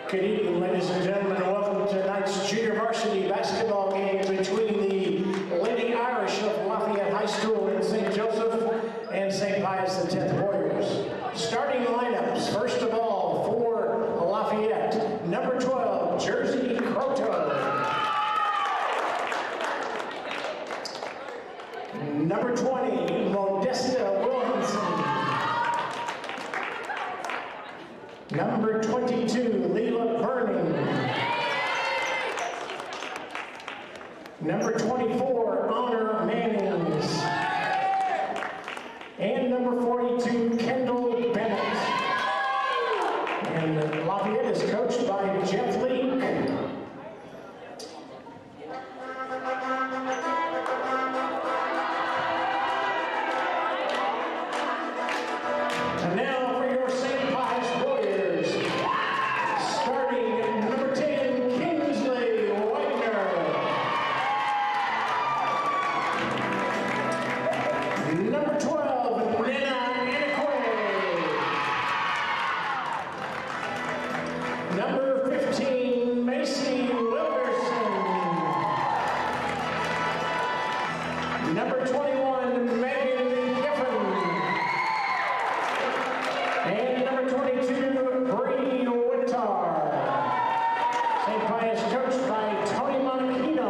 Good evening, ladies and gentlemen, and welcome to tonight's junior varsity basketball game between the Lady Irish of Lafayette High School in St. Joseph and St. Pius X Warriors. Starting lineups, first of all, for Lafayette, number 12, Jersey Croto. Number 20, Modesta Williamson. Number 22, Leila Burning. Number 24, Honor Mannings. And number 42, Kendall Bennett. And Lafayette is coached by Jeff Leake. And now for your St. Pius Warriors, starting number 10, Kingsley Wagner. Number 12, Nina Anakwe. Number 15, Macy Wilkerson. Number 21, Megan Giffen. And number 22, Bree Whittar. St. Pius coached by Tony Monachino.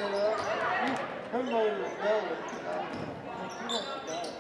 Who knows what's going on? She wants to go.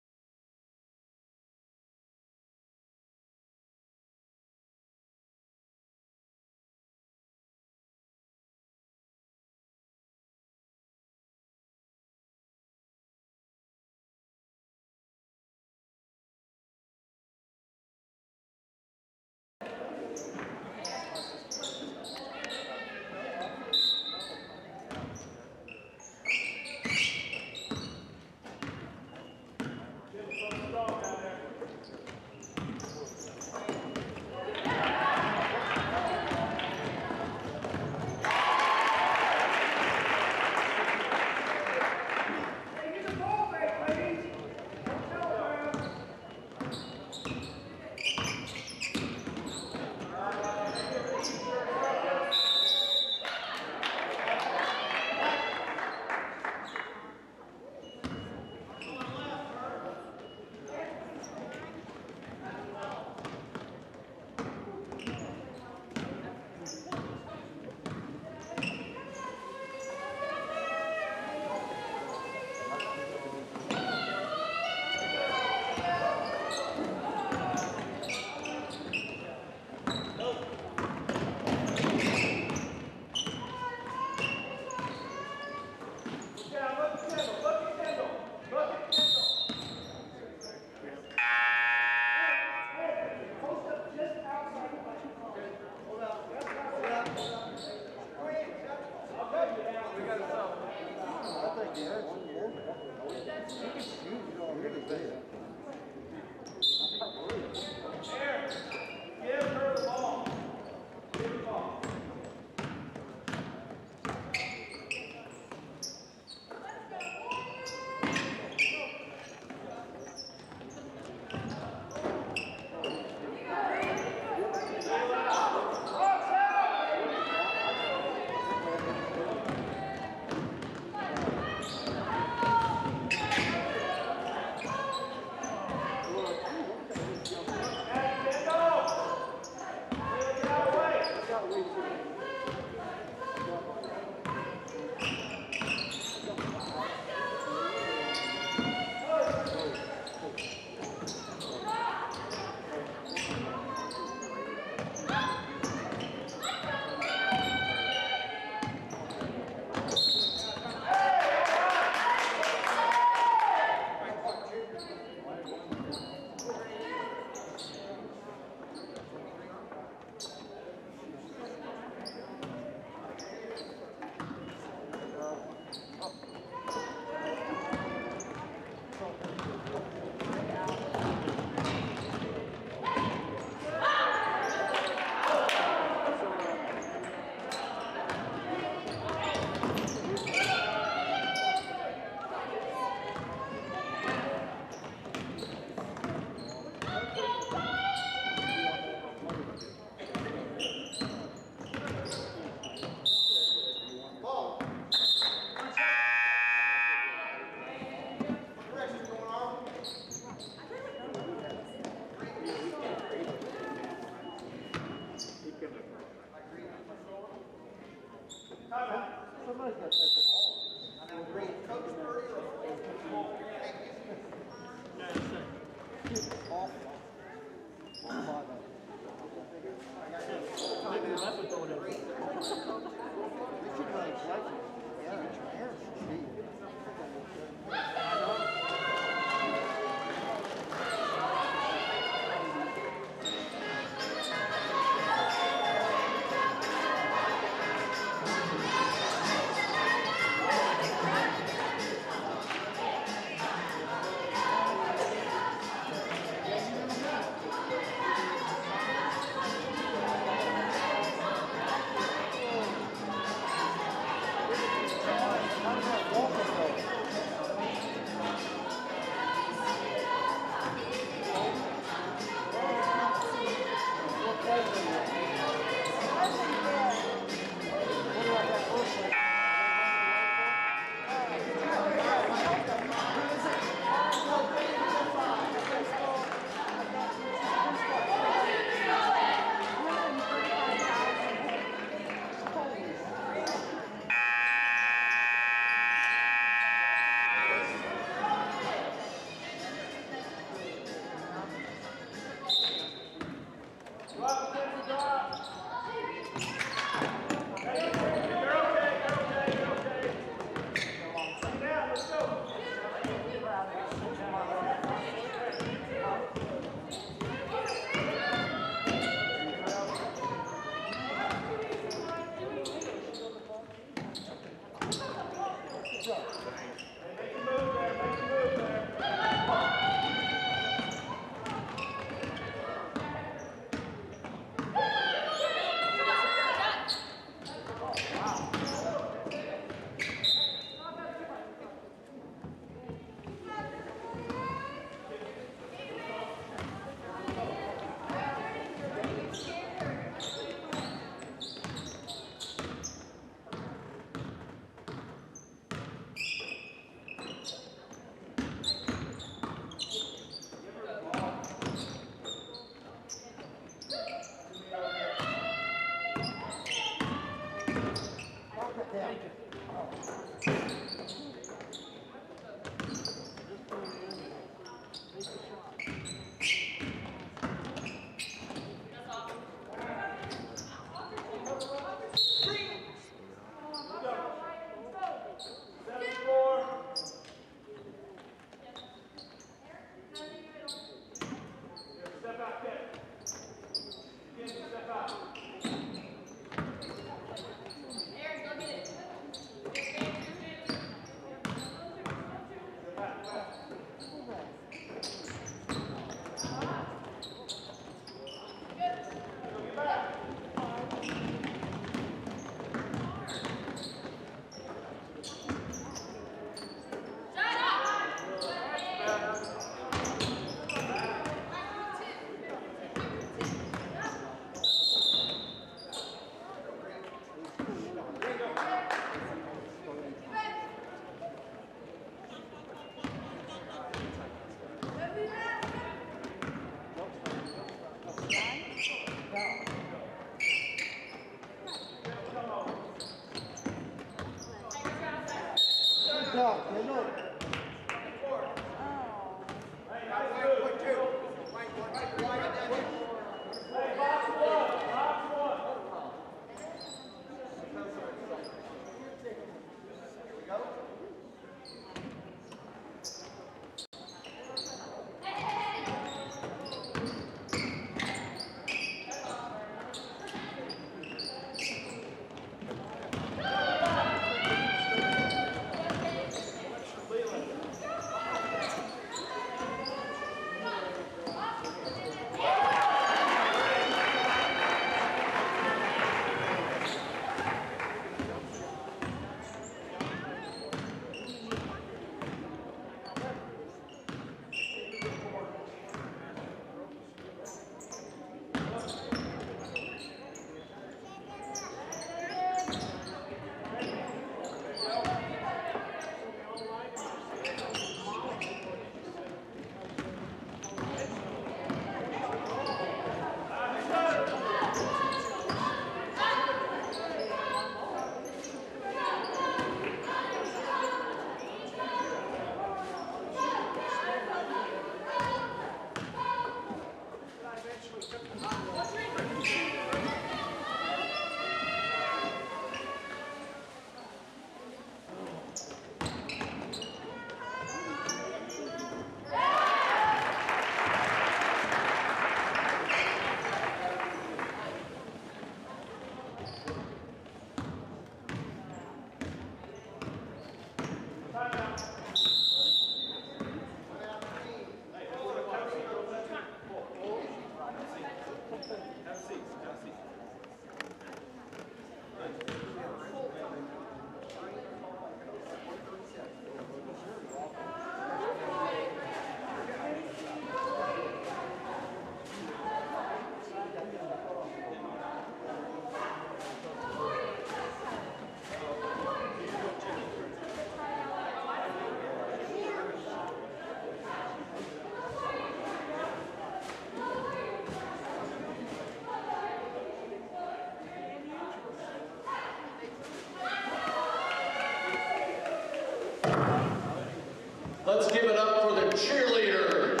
Let's give it up for the cheerleaders.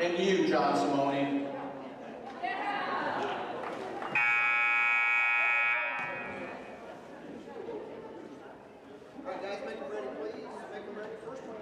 And you, John Simone. All right, guys, make them ready, please. Make them ready. First one.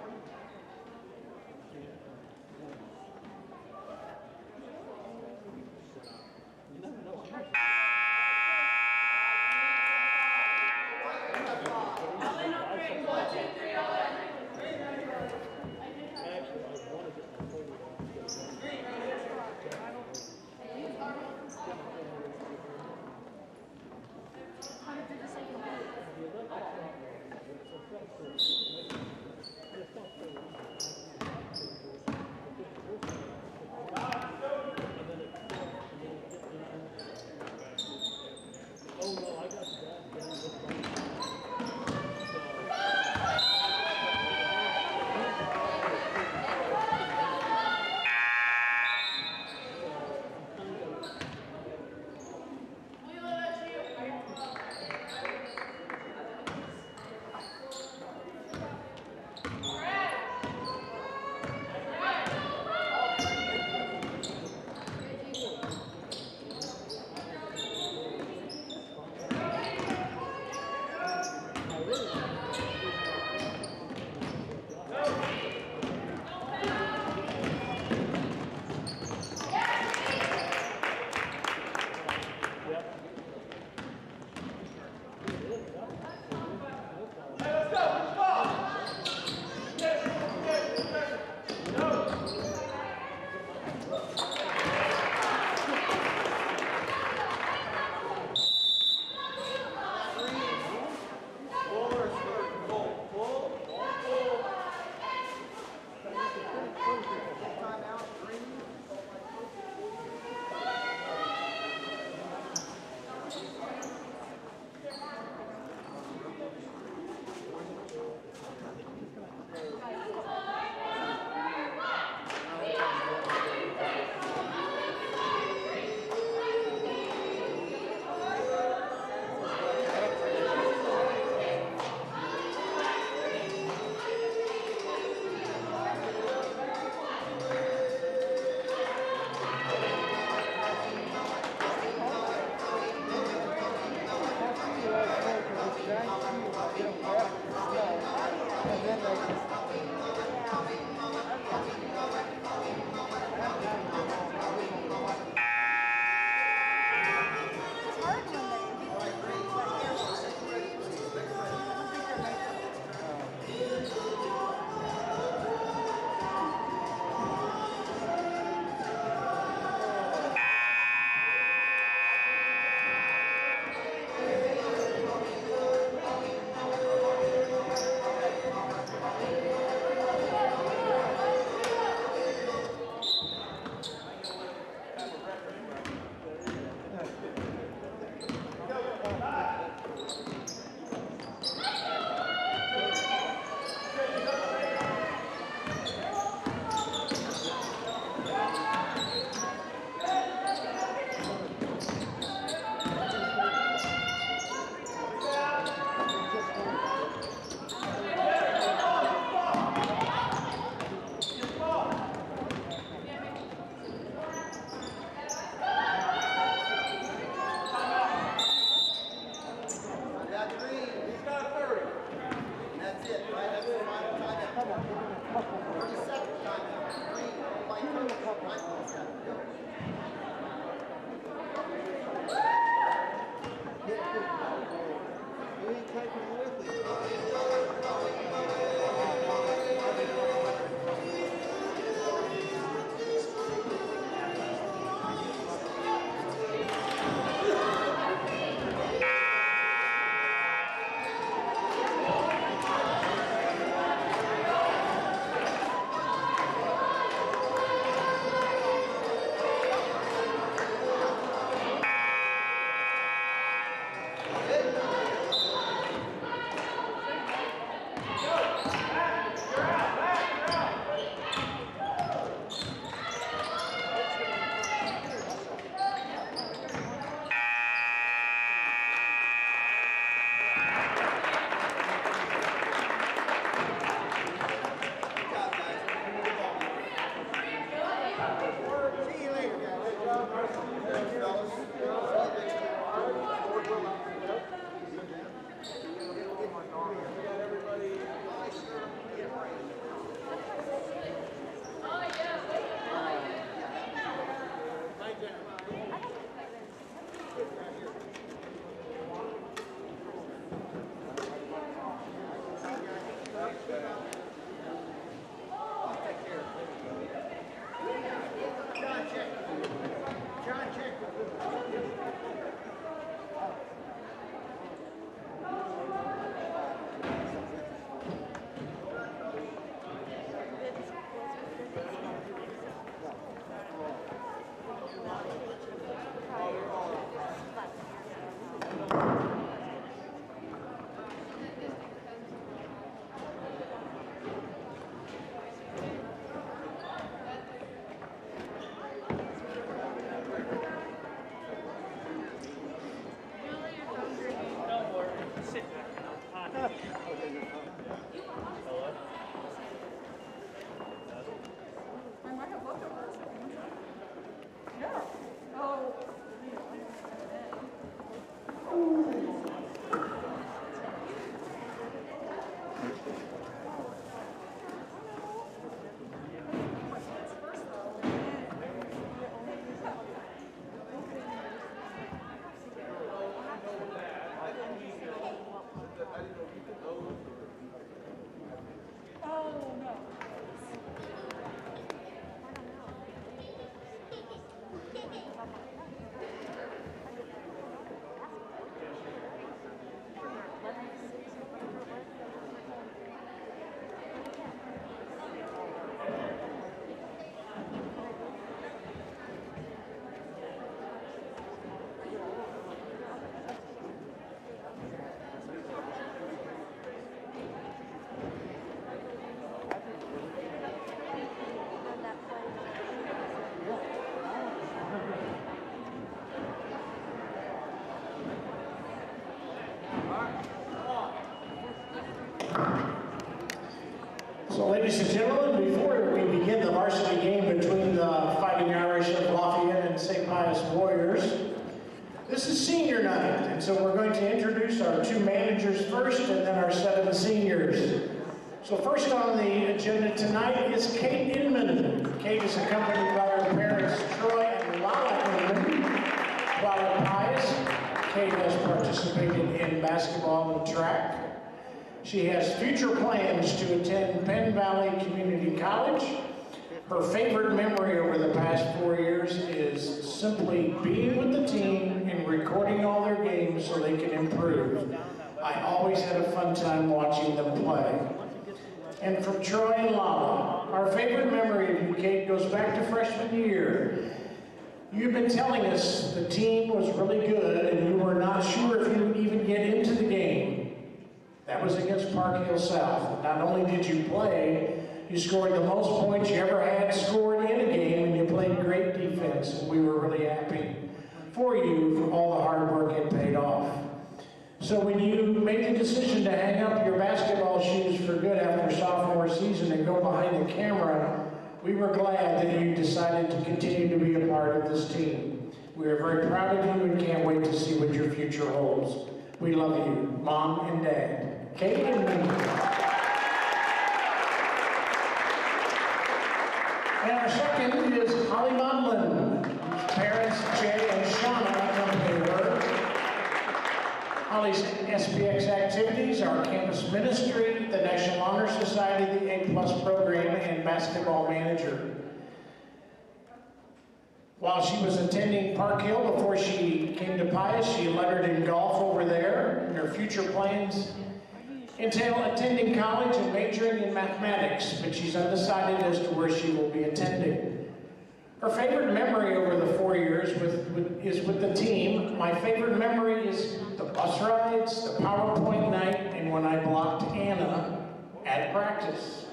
I might have looked over this. Yeah. Oh. Oh, no. So, ladies and gentlemen, before we begin the varsity game between the Fighting Irish of Lafayette and St. Pius Warriors, this is senior night, and so we're going to introduce our two managers first and then our 7 seniors. So first on the agenda tonight is Kate Inman. Kate is accompanied by her parents Troy and Lala Inman. While at Pius, Kate has participated in basketball and track. She has future plans to attend Penn Valley Community College. Her favorite memory over the past 4 years is simply being with the team and recording all their games so they can improve. I always had a fun time watching them play. And from Troy and Lala, our favorite memory of you, Kate, goes back to freshman year. You've been telling us the team was really good and you were not sure if you would even get into the game. That was against Park Hill South. Not only did you play, you scored the most points you ever had scored in a game, and you played great defense, and we were really happy for you for all the hard work it paid off. So when you made the decision to hang up your basketball shoes for good after sophomore season and go behind the camera, we were glad that you decided to continue to be a part of this team. We are very proud of you and can't wait to see what your future holds. We love you, Mom and Dad. Kate and me. And our second is Holly Modlin, whose parents, Jay and Shauna, accompany her. Holly's SPX activities are campus ministry, the National Honor Society, the A+ program, and basketball manager. While she was attending Park Hill before she came to Pius, she lettered in golf over there, and her future plans entail attending college and majoring in mathematics, but she's undecided as to where she will be attending. Her favorite memory over the 4 years is with the team. My favorite memory is the bus rides, the PowerPoint night, and when I blocked Anna at practice.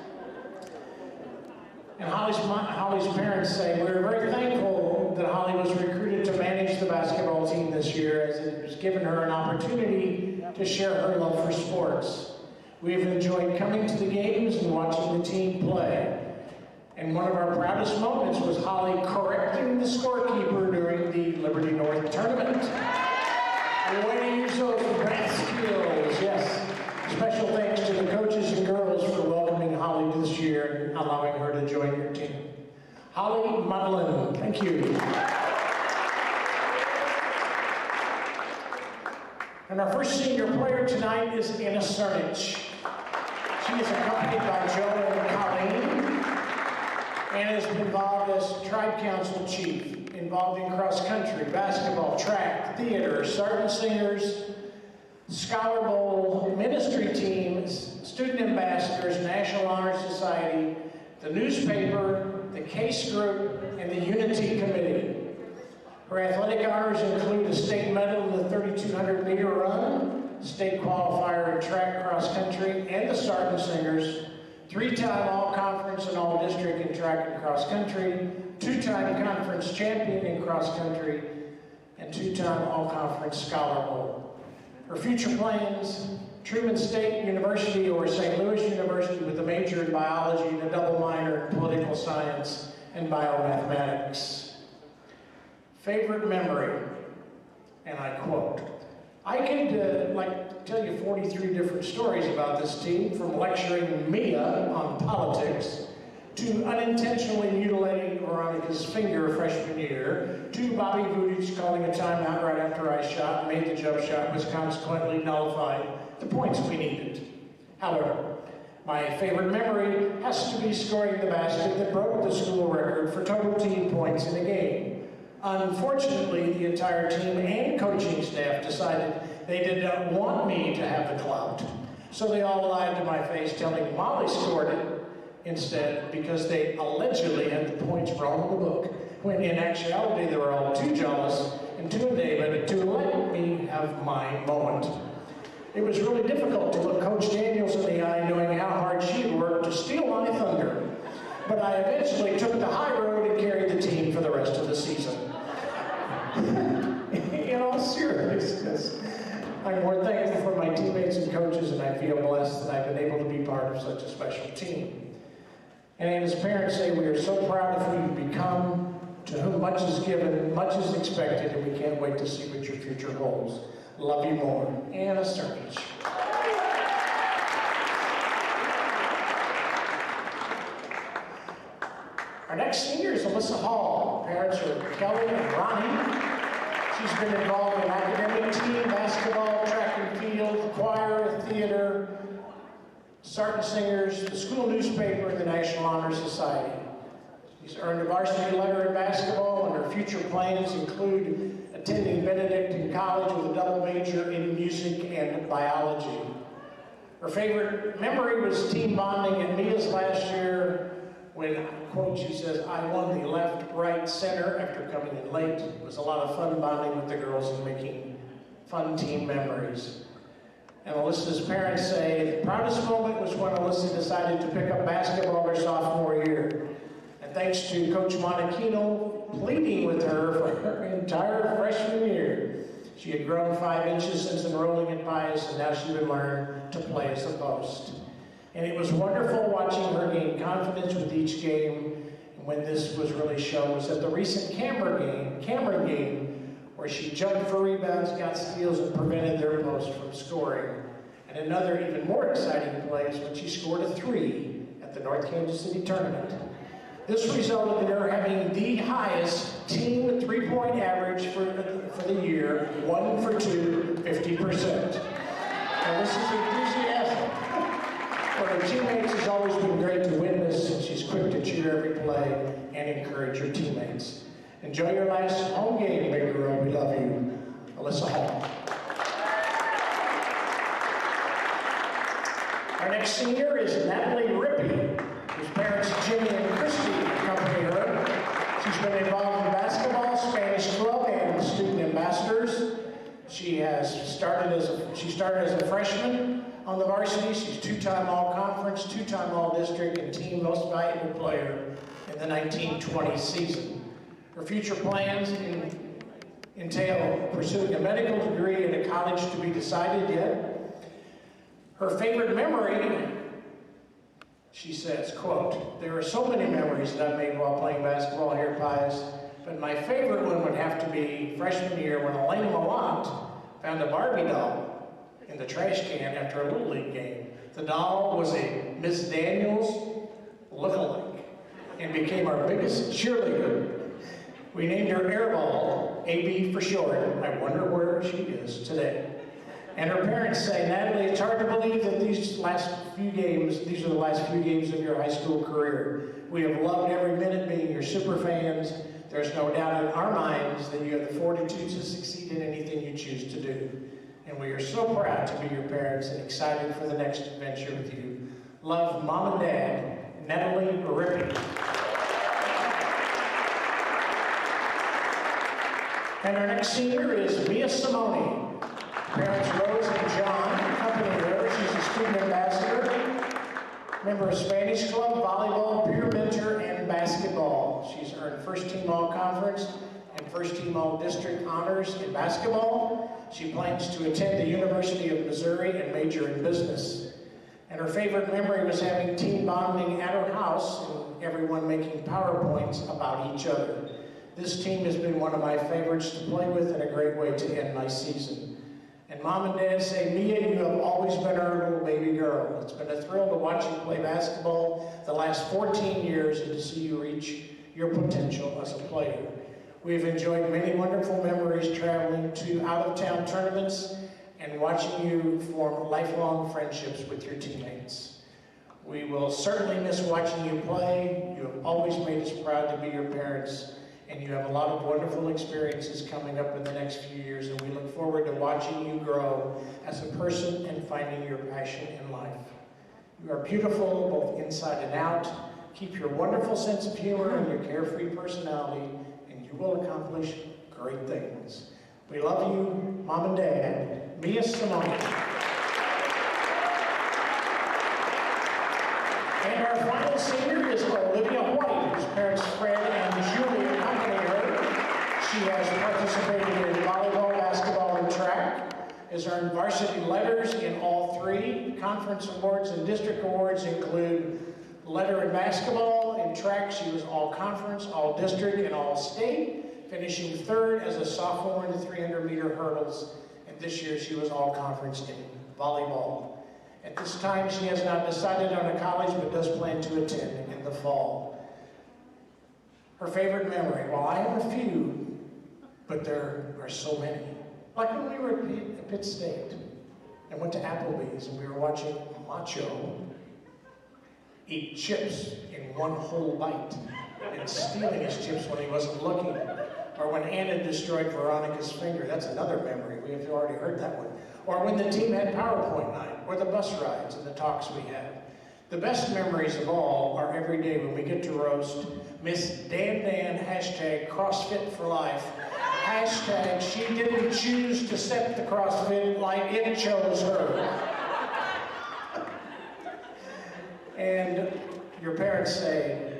And Holly's parents say, we're very thankful that Holly was recruited to manage the basketball team this year, as it has given her an opportunity to share her love for sports. We've enjoyed coming to the games and watching the team play. And one of our proudest moments was Holly correcting the scorekeeper during the Liberty North tournament. Way to use those math skills, yes. Special thanks to the coaches and girls for welcoming Holly this year and allowing her to join your team. Holly Modlin, thank you. And our first senior player tonight is Anna Cernich. She is accompanied by Joe and Colleen, and has been involved as Tribe Council Chief, involved in cross-country, basketball, track, theater, sergeant singers, Scholar Bowl, ministry teams, student ambassadors, National Honor Society, the newspaper, the case group, and the Unity Committee. Her athletic honors include a state medal in the 3,200 meter run, state qualifier in track cross country, and the sergeant singers, 3-time all-conference and all-district in track and cross country, 2-time conference champion in cross country, and 2-time all-conference Scholar Bowl. Her future plans, Truman State University or St. Louis University with a major in biology and a double minor in political science and biomathematics. Favorite memory, and I quote, I could tell you 43 different stories about this team, from lecturing Mia on politics, to unintentionally mutilating Veronica's finger freshman year, to Bobby Vujicic calling a timeout right after I shot and made the jump shot, was consequently nullified the points we needed. However, my favorite memory has to be scoring the basket that broke the school record for total team points in a game. Unfortunately, the entire team and coaching staff decided they did not want me to have the clout. So they all lied to my face, telling Molly scored it instead because they allegedly had the points wrong in the book, when in actuality they were all too jealous and too enamored to let me have my moment. It was really difficult to look Coach Daniels in the eye knowing how hard she had worked to steal my thunder. But I eventually took the high road and carried the team for the rest of the season. In all seriousness, I'm more thankful for my teammates and coaches, and I feel blessed that I've been able to be part of such a special team. And as parents say, we are so proud of who you've become, to whom much is given, much is expected, and we can't wait to see what your future holds. Love you more. Anna Sturridge. Our next senior is Alyssa Hall. Parents are Kelly and Ronnie. She's been involved in academic team, basketball, track and field, choir, theater, Sergeant Singers, the school newspaper, and the National Honor Society. She's earned a varsity letter in basketball, and her future plans include attending Benedictine College with a double major in music and biology. Her favorite memory was team bonding at Mia's last year when, quote, she says, I won the left, right, center after coming in late. It was a lot of fun bonding with the girls and making fun team memories. And Alyssa's parents say the proudest moment was when Alyssa decided to pick up basketball her sophomore year. And thanks to Coach Monachino pleading with her for her entire freshman year, she had grown 5 inches since enrolling at Pius, and now she would learn to play as a post. And it was wonderful watching her gain confidence with each game. And when this was really shown was at the recent Cameron game, where she jumped for rebounds, got steals, and prevented their post from scoring. And another even more exciting play is when she scored a 3 at the North Kansas City tournament. This resulted in her having the highest team three-point average for the year, 1 for 2, 50%. Now this is enthusiasm. For her teammates, it's always been great to witness, and she's quick to cheer every play and encourage her teammates. Enjoy your last home game, big girl. We love you. Alyssa Hall. Our next senior is Natalie Rippey, whose parents Jimmy and Christy accompany her. She's been involved in basketball, Spanish club, and student ambassadors. She started as a freshman on the varsity. She's 2-time All-Conference, 2-time All-District, and team most valuable player in the 1920 season. Her future plans entail pursuing a medical degree at a college to be decided yet. Her favorite memory, she says, quote, there are so many memories that I've made while playing basketball here at Pius, but my favorite one would have to be freshman year when Elaine Mallant found a Barbie doll in the trash can after a Little League game. The doll was a Miss Daniels lookalike and became our biggest cheerleader. We named her Airball, AB for short. I wonder where she is today. And her parents say, Natalie, it's hard to believe that these are the last few games of your high school career. We have loved every minute being your super fans. There's no doubt in our minds that you have the fortitude to succeed in anything you choose to do. And we are so proud to be your parents and excited for the next adventure with you. Love, Mom and Dad, Natalie Rippey. And our next senior is Mia Simone. Parents Rose and John accompany her. She's a student ambassador, member of Spanish club, volleyball, peer mentor, and basketball. She's earned first team All-Conference and first team all-district honors in basketball. She plans to attend the University of Missouri and major in business. And her favorite memory was having team bonding at her house and everyone making PowerPoints about each other. This team has been one of my favorites to play with and a great way to end my season. And Mom and Dad say, Mia, you have always been our little baby girl. It's been a thrill to watch you play basketball the last 14 years and to see you reach your potential as a player. We've enjoyed many wonderful memories traveling to out-of-town tournaments and watching you form lifelong friendships with your teammates. We will certainly miss watching you play. You have always made us proud to be your parents, and you have a lot of wonderful experiences coming up in the next few years, and we look forward to watching you grow as a person and finding your passion in life. You are beautiful both inside and out. Keep your wonderful sense of humor and your carefree personality, and you will accomplish great things. We love you, Mom and Dad, Mia Simone. And our final senior is Olivia White, whose parents Fred and Julie accompany her. She has participated in volleyball, basketball, and track, has earned varsity letters in all three. Conference awards and district awards include letter in basketball. In track, she was all conference, all district, and all state, finishing third as a sophomore in the 300-meter hurdles. And this year, she was all conference in volleyball. At this time, she has not decided on a college, but does plan to attend in the fall. Her favorite memory, well, I have a few, but there are so many. Like when we were at Pitt State and went to Applebee's and we were watching Macho eat chips in one whole bite and stealing his chips when he wasn't looking. Or when Anna destroyed Veronica's finger. That's another memory. We have already heard that one. Or when the team had PowerPoint night, or the bus rides and the talks we had. The best memories of all are every day when we get to roast Miss Dan, hashtag CrossFit for life, hashtag she didn't choose to set the CrossFit like it chose her. And your parents say,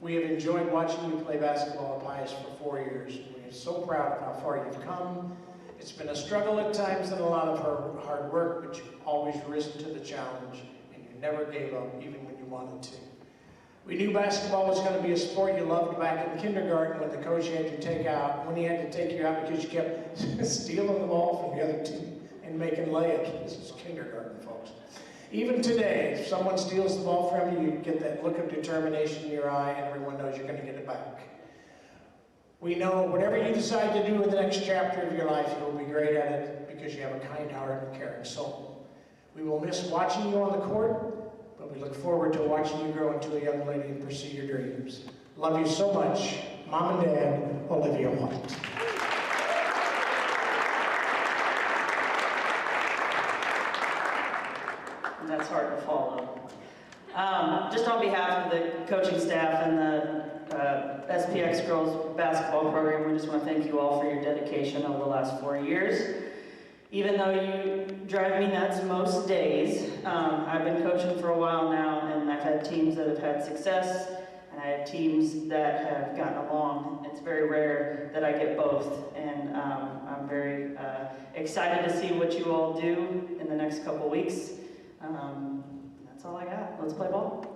we have enjoyed watching you play basketball at Pius for 4 years. We are so proud of how far you've come. It's been a struggle at times and a lot of hard work, but you've always risen to the challenge, and you never gave up, even when you wanted to. We knew basketball was going to be a sport you loved back in kindergarten when the coach had to take out, when he had to take you out because you kept stealing the ball from the other team and making layups. This is kindergarten, folks. Even today, if someone steals the ball from you, you get that look of determination in your eye, and everyone knows you're going to get it back. We know whatever you decide to do in the next chapter of your life, you will be great at it because you have a kind heart and caring soul. We will miss watching you on the court, but we look forward to watching you grow into a young lady and pursue your dreams. Love you so much, Mom and Dad, Olivia White. And that's hard to follow. Just on behalf of the coaching staff and the SPX girls basketball program, we just want to thank you all for your dedication over the last 4 years. Even though you drive me nuts most days, I've been coaching for a while now, and I've had teams that have had success, and I have teams that have gotten along. It's very rare that I get both, and I'm very excited to see what you all do in the next couple weeks. That's all I got. Let's play ball.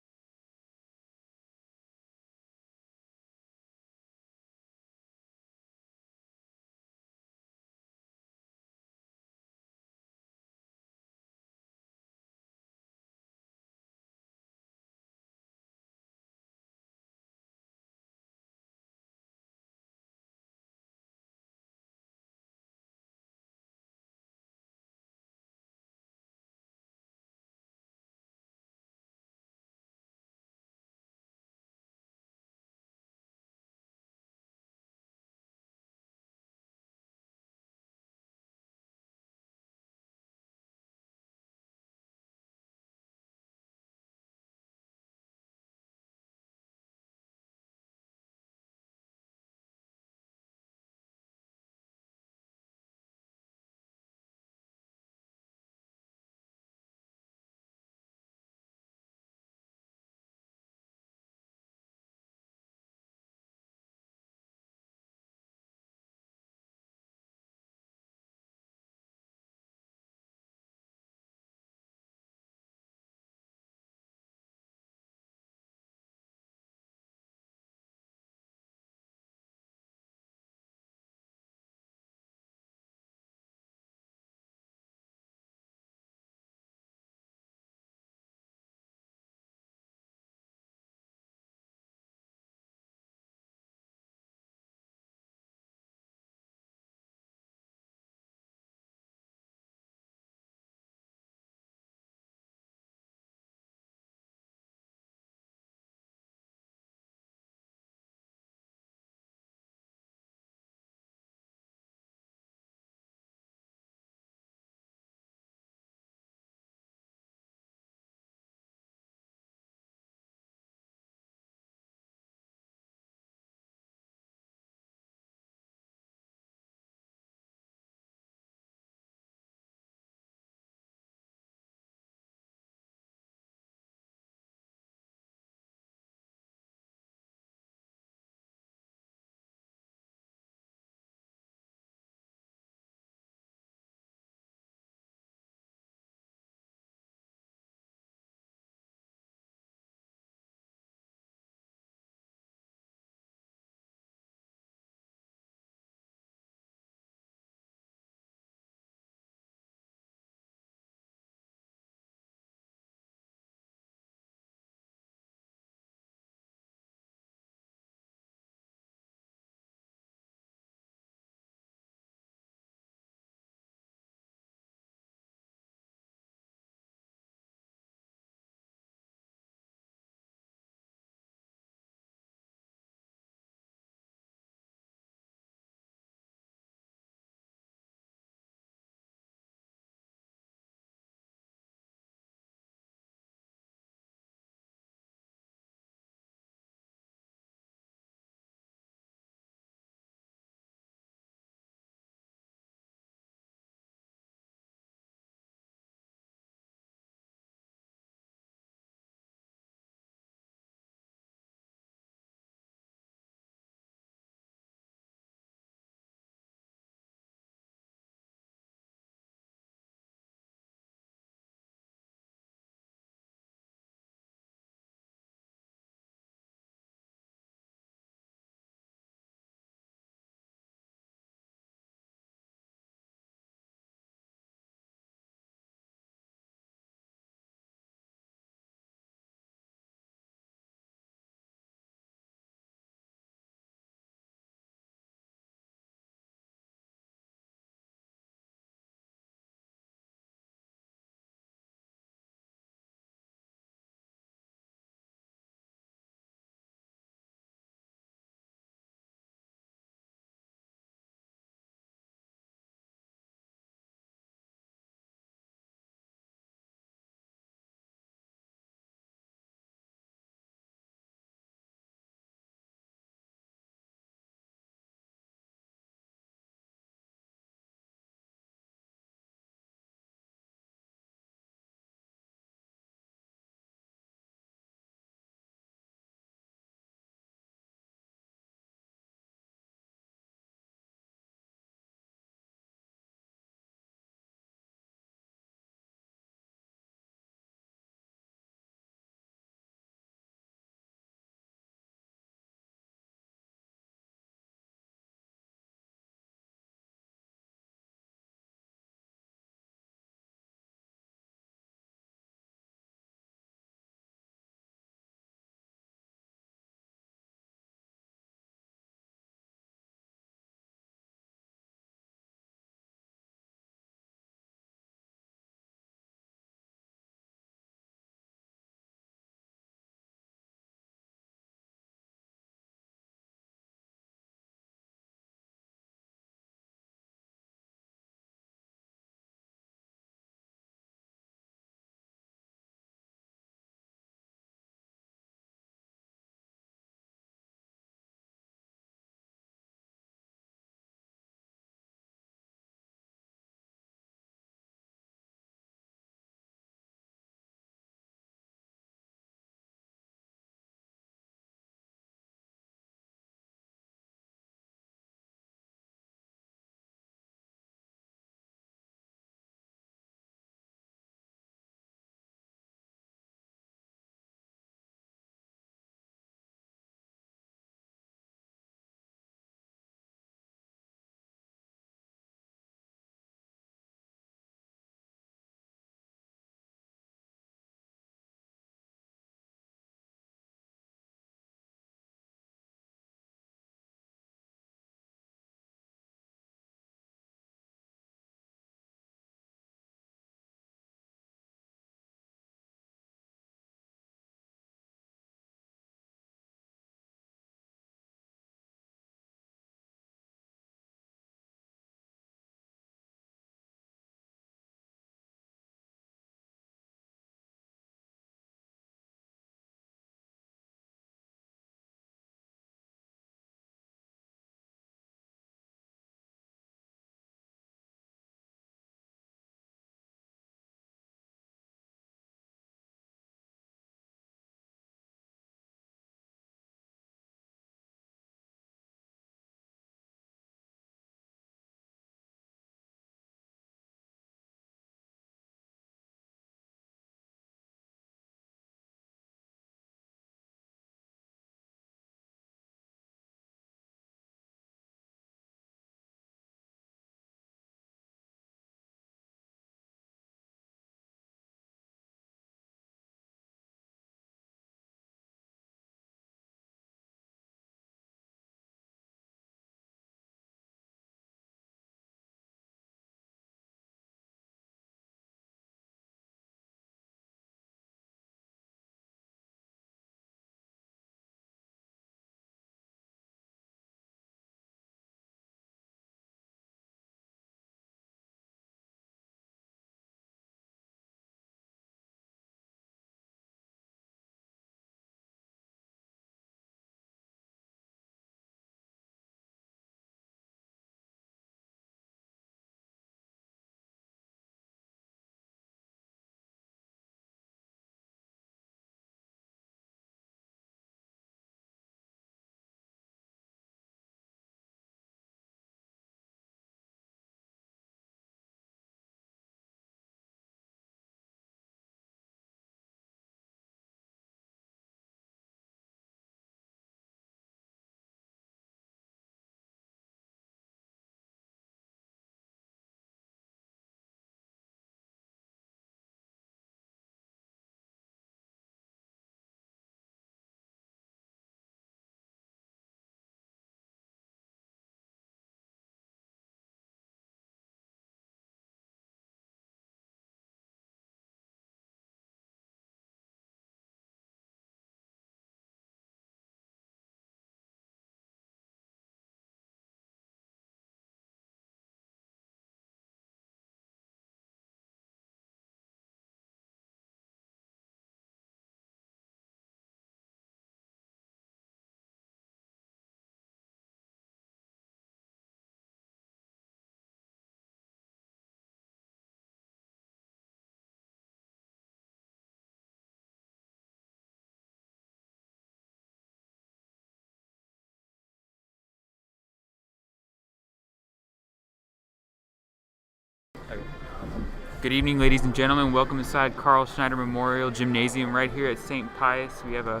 Good evening, ladies and gentlemen. Welcome inside Carl Schneider Memorial Gymnasium right here at St. Pius. We have a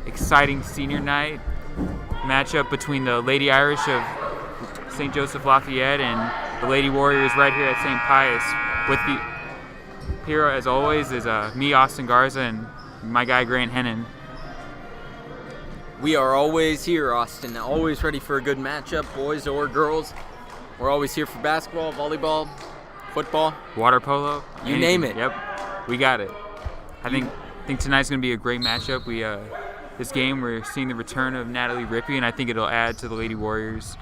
exciting senior night matchup between the Lady Irish of St. Joseph Lafayette and the Lady Warriors right here at St. Pius. With the here, as always, is me, Austin Garza, and my guy, Grant Hennon. We are always here, Austin. Always ready for a good matchup, boys or girls. We're always here for basketball, volleyball, football, Water polo, you anything. name it. Yep, we got it. I think tonight's going to be a great matchup. This game, we're seeing the return of Natalie Rippey, and I think it'll add to the Lady Warriors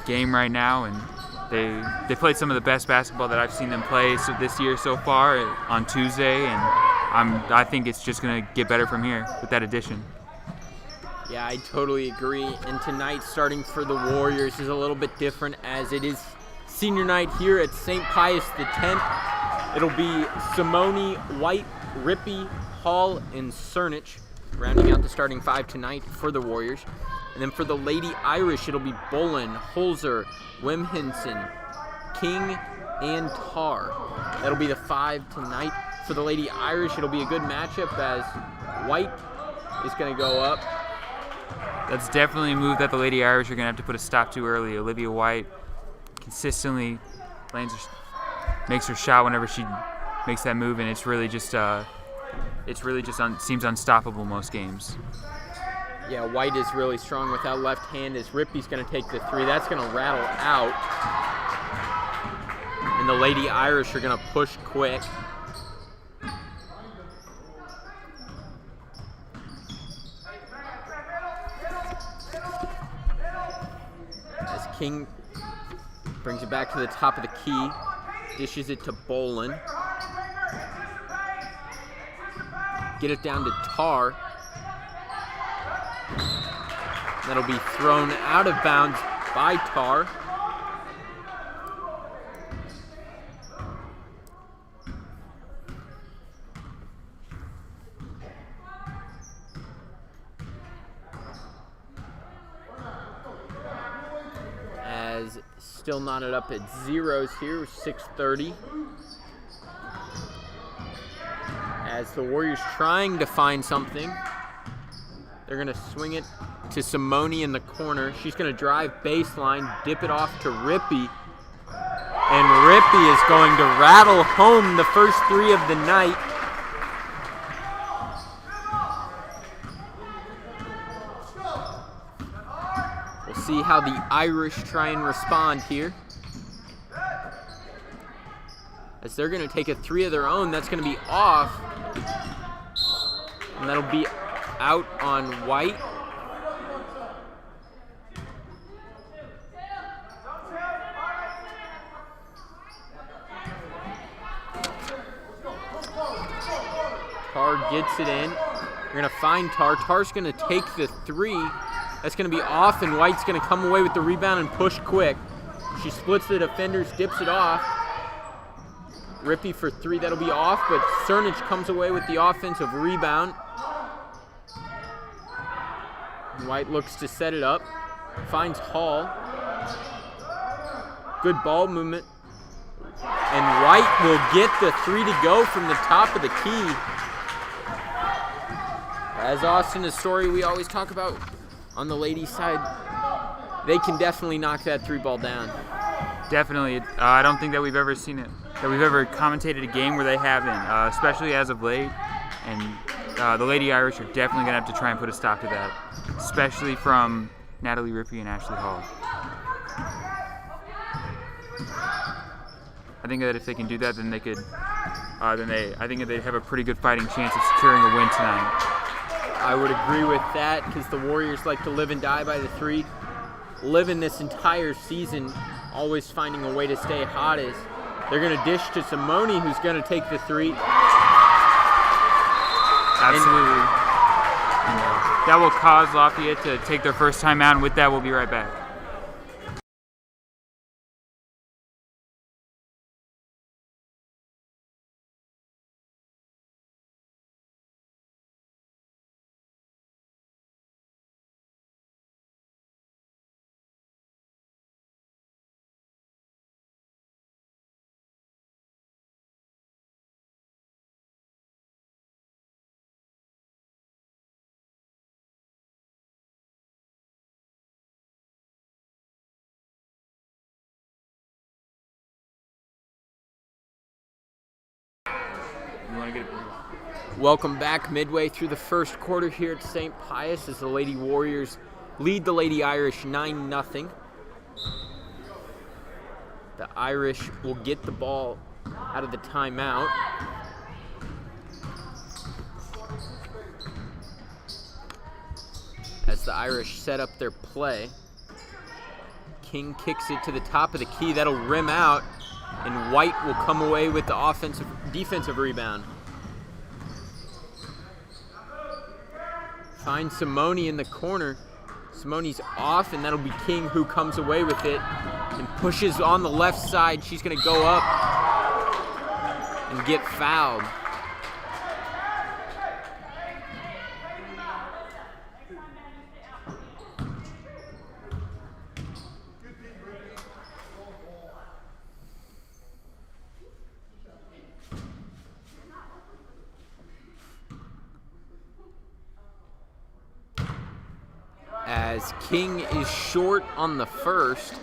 game right now. And they played some of the best basketball that I've seen them play this year so far on Tuesday, and I think it's just going to get better from here with that addition. Yeah, I totally agree. And tonight, starting for the Warriors, is a little bit different as it is senior night here at St. Pius X. It'll be Simone, White, Rippey, Hall, and Cernich rounding out the starting five tonight for the Warriors. And then for the Lady Irish, it'll be Bolin, Holzer, Wimhenson, King, and Tarr. That'll be the five tonight. For the Lady Irish, it'll be a good matchup as White is going to go up. That's definitely a move that the Lady Irish are going to have to put a stop to early. Olivia White consistently makes her shot whenever she makes that move, and it's really just seems unstoppable most games. Yeah, White is really strong with that left hand as Rippey's going to take the three. That's going to rattle out. And the Lady Irish are going to push quick. As King brings it back to the top of the key, dishes it to Bolin. Get it down to Tarr. That'll be thrown out of bounds by Tarr. As still knotted up at zeros here, 6:30. As the Warriors trying to find something. They're going to swing it to Simone in the corner. She's going to drive baseline, dip it off to Rippey. And Rippey is going to rattle home the first three of the night. We'll see how the Irish try and respond here. As they're going to take a three of their own, that's going to be off. And that'll be out on White. Tarr gets it in. They're going to find Tarr. Tarr's going to take the three. That's going to be off, and White's going to come away with the rebound and push quick. She splits the defenders, dips it off. Rippey for three, that'll be off, but Cernich comes away with the offensive rebound. White looks to set it up, finds Hall. Good ball movement. And White will get the three to go from the top of the key. As Austin, a story we always talk about on the ladies' side, they can definitely knock that three ball down. Definitely. I don't think that we've ever seen it, that we've ever commentated a game where they haven't, especially as of late. And the Lady Irish are definitely going to have to try and put a stop to that, especially from Natalie Rippey and Ashley Hall. I think that if they can do that, then they could. I think that they have a pretty good fighting chance of securing a win tonight. I would agree with that because the Warriors like to live and die by the three. Living this entire season, always finding a way to stay hot. Is they're going to dish to Simone, who's going to take the three. Absolutely. That will cause Lafayette to take their first time out, and with that, we'll be right back. want to get it? Welcome back midway through the first quarter here at St. Pius as the Lady Warriors lead the Lady Irish 9-0. The Irish will get the ball out of the timeout. As the Irish set up their play. King kicks it to the top of the key. That'll rim out, and White will come away with the defensive rebound. Finds Simone in the corner. Simone's off, and that'll be King who comes away with it and pushes on the left side. She's going to go up and get fouled. As King is short on the first.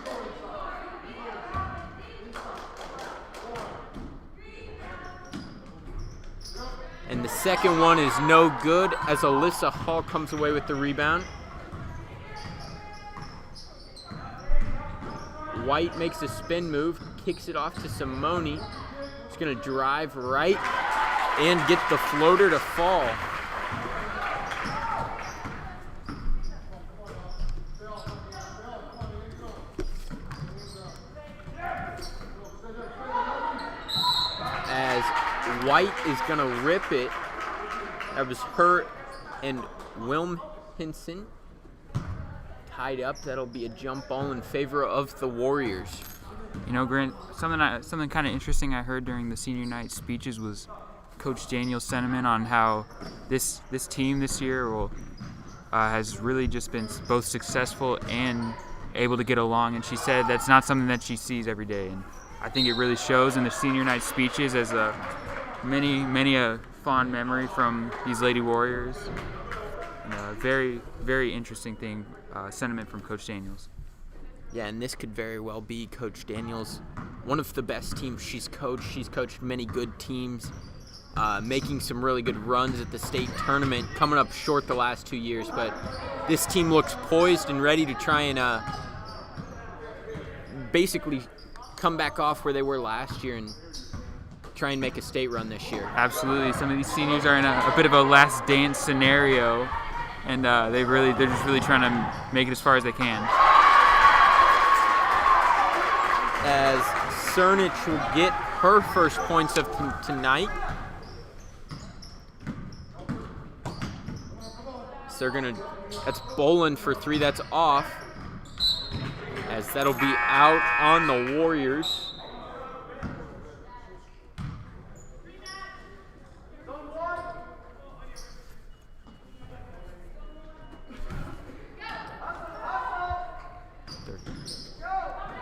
And the second one is no good as Alyssa Hall comes away with the rebound. White makes a spin move, kicks it off to Simone. She's gonna drive right and get the floater to fall. White is going to rip it. That was her and Wilmhinson tied up. That'll be a jump ball in favor of the Warriors. You know, Grant, something kind of interesting I heard during the senior night speeches was Coach Daniel's sentiment on how this team this year has really just been both successful and able to get along. And she said that's not something that she sees every day. And I think it really shows in the senior night speeches as many a fond memory from these Lady Warriors. And a very, very interesting sentiment from Coach Daniels. Yeah, and this could very well be Coach Daniels, one of the best teams she's coached. She's coached many good teams, making some really good runs at the state tournament, coming up short the last 2 years. But this team looks poised and ready to try and basically come back off where they were last year and try and make a state run this year. Absolutely. Some of these seniors are in a bit of a last dance scenario, and they're just really trying to make it as far as they can. As Cernich will get her first points of tonight. So that's Boland for three, that's off. As that'll be out on the Warriors.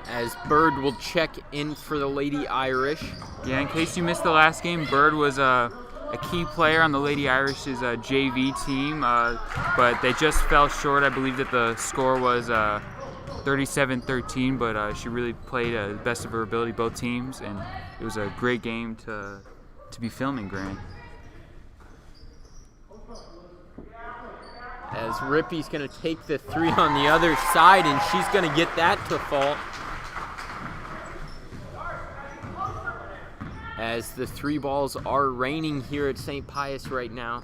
As Bird will check in for the Lady Irish. Yeah, in case you missed the last game, Bird was a key player on the Lady Irish's JV team, but they just fell short. I believe that the score was 37-13, but she really played the best of her ability, both teams, and it was a great game to be filming, Grant. As Rippey's going to take the three on the other side, and she's going to get that to fall. As the three balls are raining here at St. Pius right now.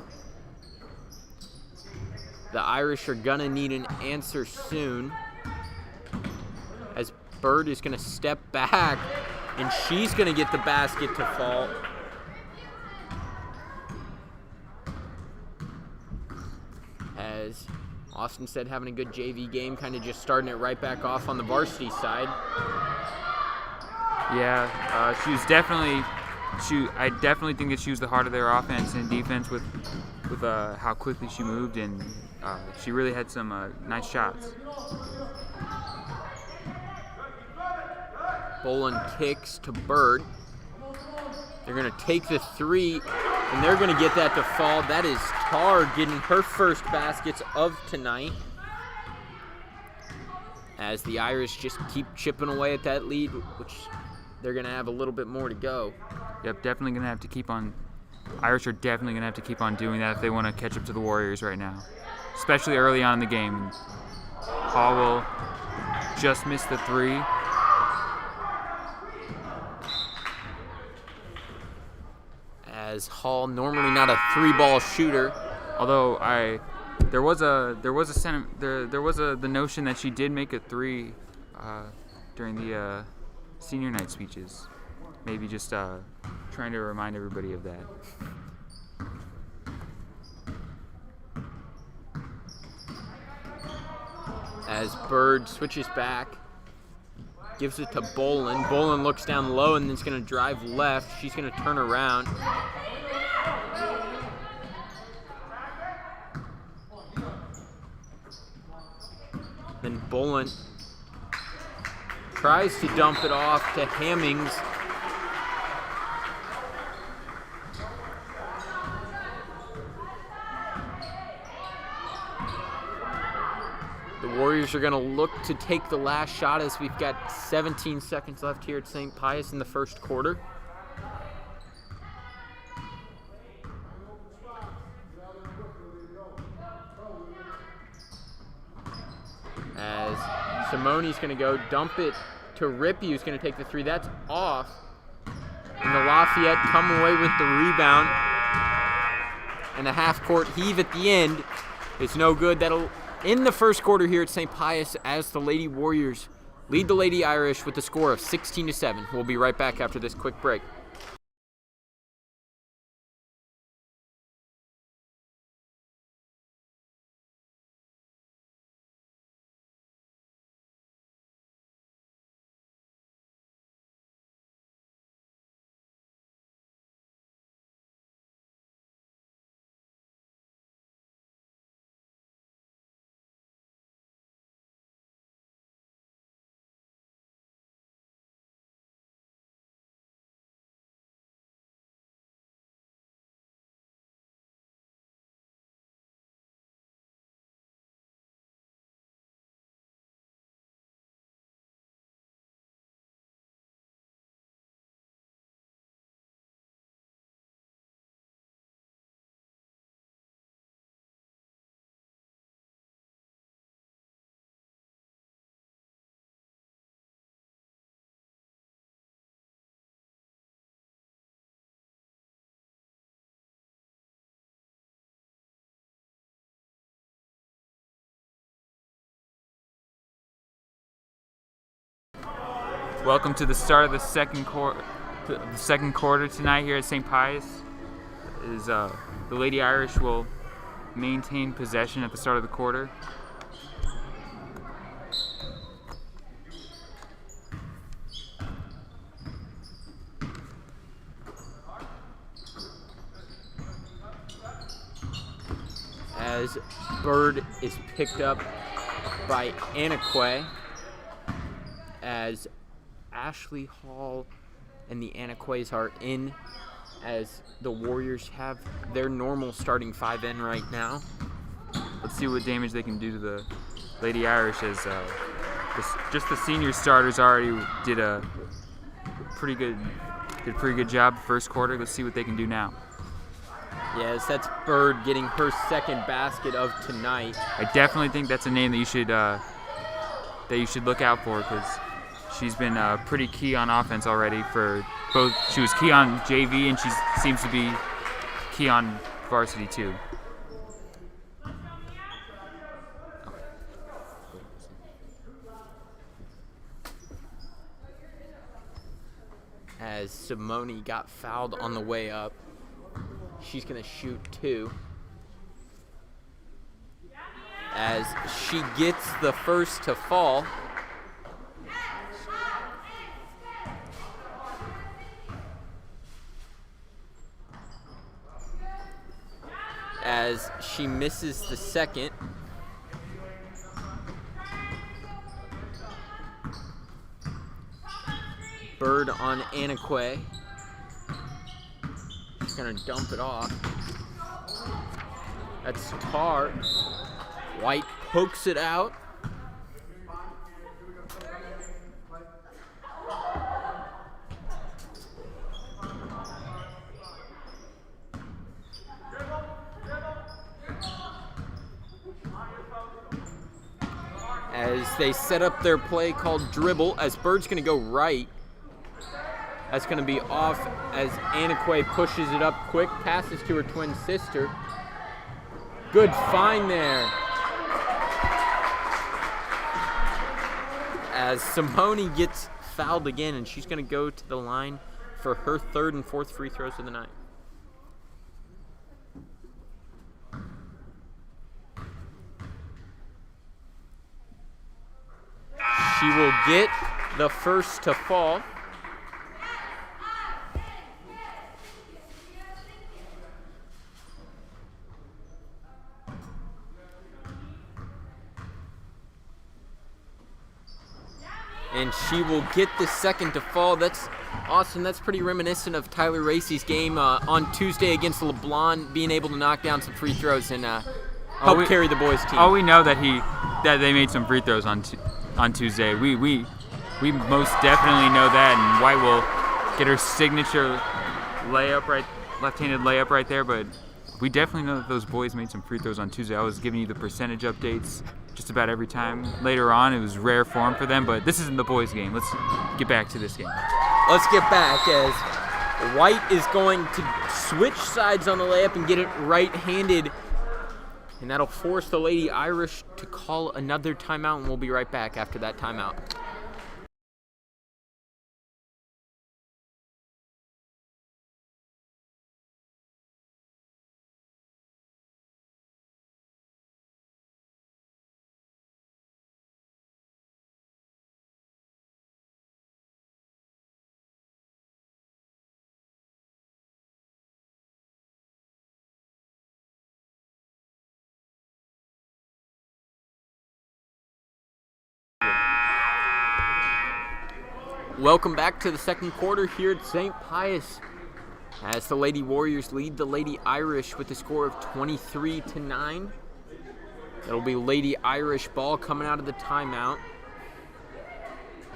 The Irish are going to need an answer soon. As Bird is going to step back, and she's going to get the basket to fall. As Austin said, having a good JV game, kind of just starting it right back off on the varsity side. Yeah, she was definitely. I definitely think that she was the heart of their offense and defense with how quickly she moved, and she really had some nice shots. Boland kicks to Bird. They're going to take the three, and they're going to get that to fall. That is Tar getting her first baskets of tonight. As the Irish just keep chipping away at that lead, which they're going to have a little bit more to go. Yep, definitely going to have to keep on Irish are definitely going to have to keep on doing that if they want to catch up to the Warriors right now, especially early on in the game. Hall will just miss the 3. As Hall, normally not a 3-ball shooter. Although there was the notion that she did make a 3 during the senior night speeches. Maybe just trying to remind everybody of that. As Bird switches back, gives it to Bolin. Bolin looks down low and then is going to drive left. She's going to turn around. Then Bolin tries to dump it off to Hammings. The Warriors are going to look to take the last shot as we've got 17 seconds left here at St. Pius in the first quarter. As Simone's going to go dump it to Rippey, who's going to take the 3. That's off. And the Lafayette come away with the rebound. And a half-court heave at the end is no good. That'll end the first quarter here at St. Pius as the Lady Warriors lead the Lady Irish with a score of 16-7. We'll be right back after this quick break. Welcome to the start of the second quarter tonight here at St. Pius. The Lady Irish will maintain possession at the start of the quarter. As Bird is picked up by Anaque, as Ashley Hall and the Anaques are in, as the Warriors have their normal starting 5 in right now. Let's see what damage they can do to the Lady Irish, as just the senior starters already did a pretty good job first quarter. Let's see what they can do now. Yes, that's Bird getting her second basket of tonight. I definitely think that's a name that you should look out for, because she's been pretty key on offense already for both. She was key on JV, and she seems to be key on varsity too. As Simone got fouled on the way up, she's going to shoot 2. As she gets the first to fall. As she misses the second. Bird on Anaque. She's gonna dump it off. That's Tar. White pokes it out. as they set up their play called dribble, as Bird's going to go right. That's going to be off as Anakwe pushes it up quick, passes to her twin sister. Good find there. As Simone gets fouled again, and she's going to go to the line for her third and fourth free throws of the night. She will get the first to fall. And she will get the second to fall. That's awesome. That's pretty reminiscent of Tyler Racey's game on Tuesday against LeBlanc, being able to knock down some free throws and help carry the boys' team. Oh, we know that they made some free throws on Tuesday. We most definitely know that, and White will get her signature left-handed layup right there. But we definitely know that those boys made some free throws on Tuesday. I was giving you the percentage updates just about every time. Later on, it was rare form for them, but this isn't the boys' game. Let's get back to this game. Let's get back as White is going to switch sides on the layup and get it right-handed, and that'll force the Lady Irish to call another timeout, and we'll be right back after that timeout. Welcome back to the second quarter here at St. Pius as the Lady Warriors lead the Lady Irish with a score of 23-9. It'll be Lady Irish ball coming out of the timeout.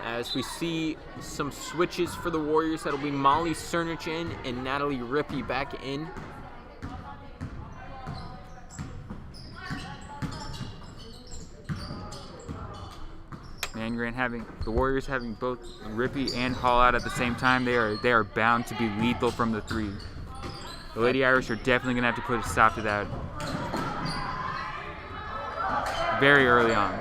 As we see some switches for the Warriors, that'll be Molly Cernich in and Natalie Rippey back in. The Warriors having both Rippey and Hall out at the same time, they are bound to be lethal from the three. The Lady Irish are definitely going to have to put a stop to that very early on.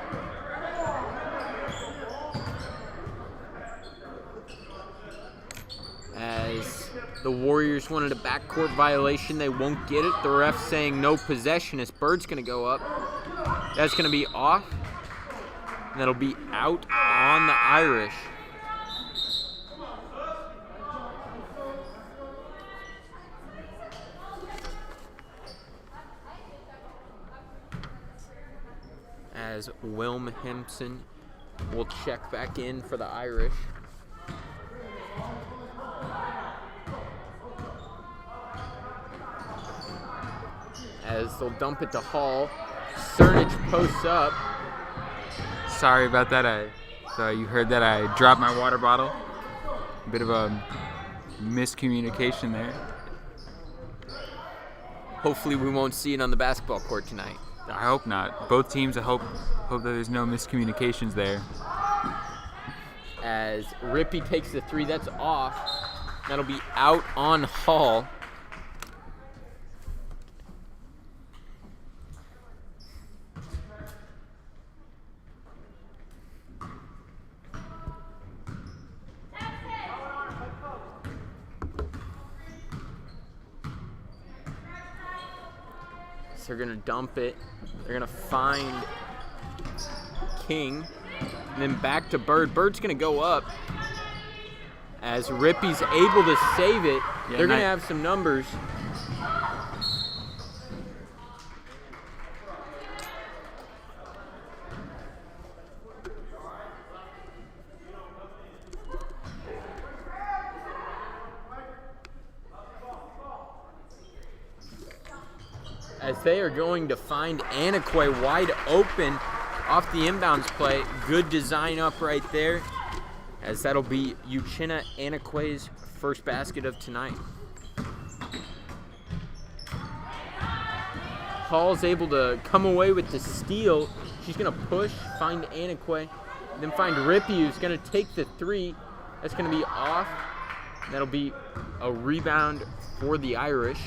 As the Warriors wanted a backcourt violation, they won't get it. The ref saying no possession as Bird's going to go up. That's going to be off. And that'll be out on the Irish. As Wilm Hempson will check back in for the Irish. As they'll dump it to Hall. Cernich posts up. Sorry about that. So you heard that I dropped my water bottle. A bit of a miscommunication there. Hopefully we won't see it on the basketball court tonight. I hope not. Both teams, I hope that there's no miscommunications there. As Rippey takes the three, that's off. That'll be out on Hall. They're going to dump it. They're going to find King. And then back to Bird. Bird's going to go up. As Rippey's able to save it, they're going to have some numbers. As they are going to find Anakwe wide open off the inbounds play. Good design up right there, as that'll be Uchenna Anakwe's first basket of tonight. Hall's able to come away with the steal. She's going to push, find Anakwe, then find Rippey, who's going to take the 3. That's going to be off. That'll be a rebound for the Irish.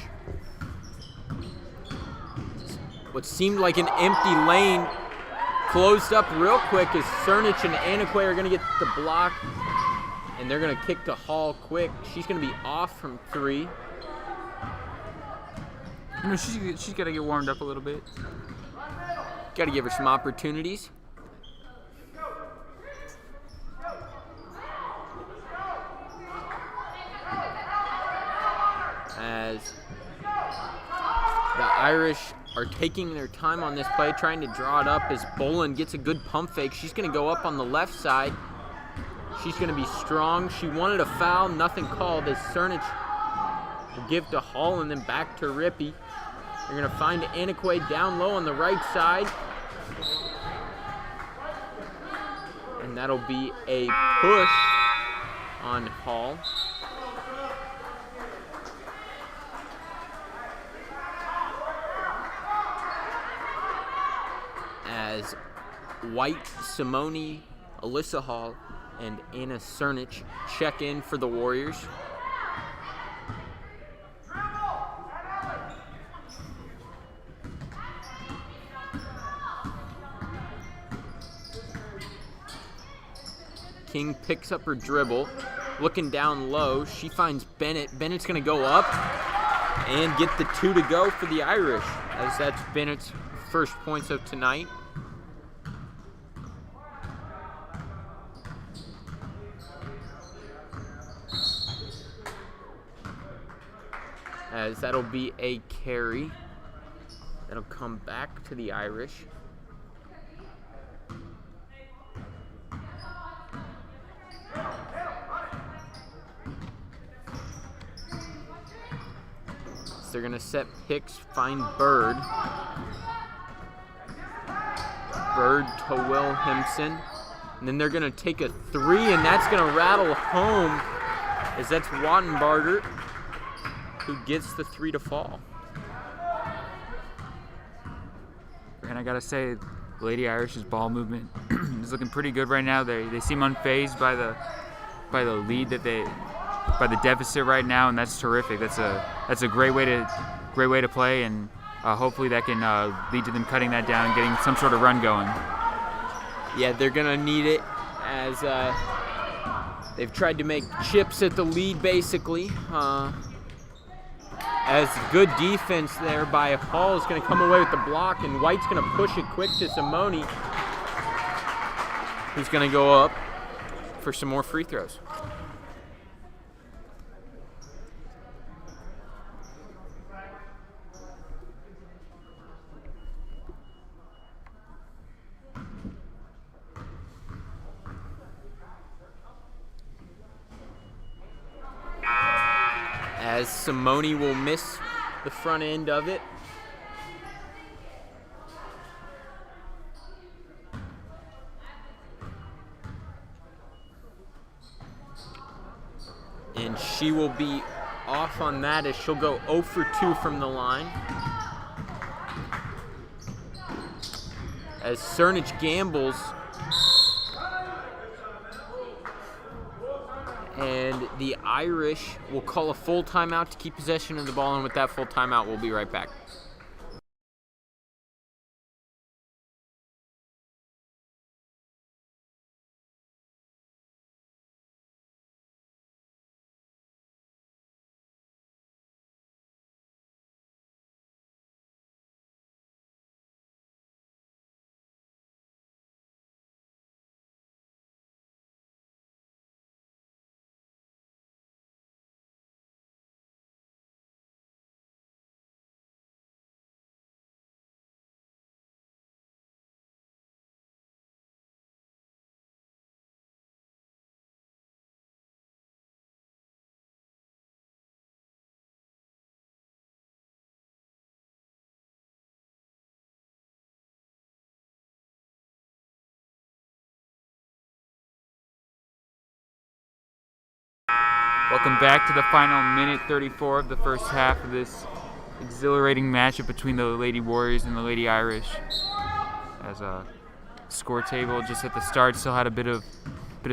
What seemed like an empty lane closed up real quick as Cernich and Anakwe are going to get the block, and they're going to kick to Hall quick. She's going to be off from 3. You know, she's got to get warmed up a little bit. Got to give her some opportunities. As the Irish are taking their time on this play, trying to draw it up as Bolin gets a good pump fake. She's going to go up on the left side. She's going to be strong. She wanted a foul, nothing called as Cernich will give to Hall and then back to Rippey. They're going to find Anakwe down low on the right side. And that'll be a push on Hall. As White, Simone, Alyssa Hall, and Anna Cernich check in for the Warriors. King picks up her dribble, looking down low. She finds Bennett. Bennett's going to go up and get the 2 to go for the Irish, as that's Bennett's first points of tonight. As that'll be a carry. That'll come back to the Irish. So they're gonna set picks, find Bird. Bird to Wilhelmsen. And then they're gonna take a 3, and that's gonna rattle home, as that's Wattenbarger who gets the 3 to fall. And I gotta say, Lady Irish's ball movement is looking pretty good right now. They seem unfazed by the lead that by the deficit right now, and that's terrific. That's a great way to play, and hopefully that can lead to them cutting that down and getting some sort of run going. Yeah, they're gonna need it, as they've tried to make chips at the lead basically. As good defense there by Hall is going to come away with the block, and White's going to push it quick to Simone, who's going to go up for some more free throws. As Simone will miss the front end of it. And she will be off on that, as she'll go 0 for 2 from the line. As Cernich gambles. And the Irish will call a full timeout to keep possession of the ball, and with that full timeout, we'll be right back. Welcome back to the final minute 34 of the first half of this exhilarating matchup between the Lady Warriors and the Lady Irish. As score table just at the start. Still had a bit of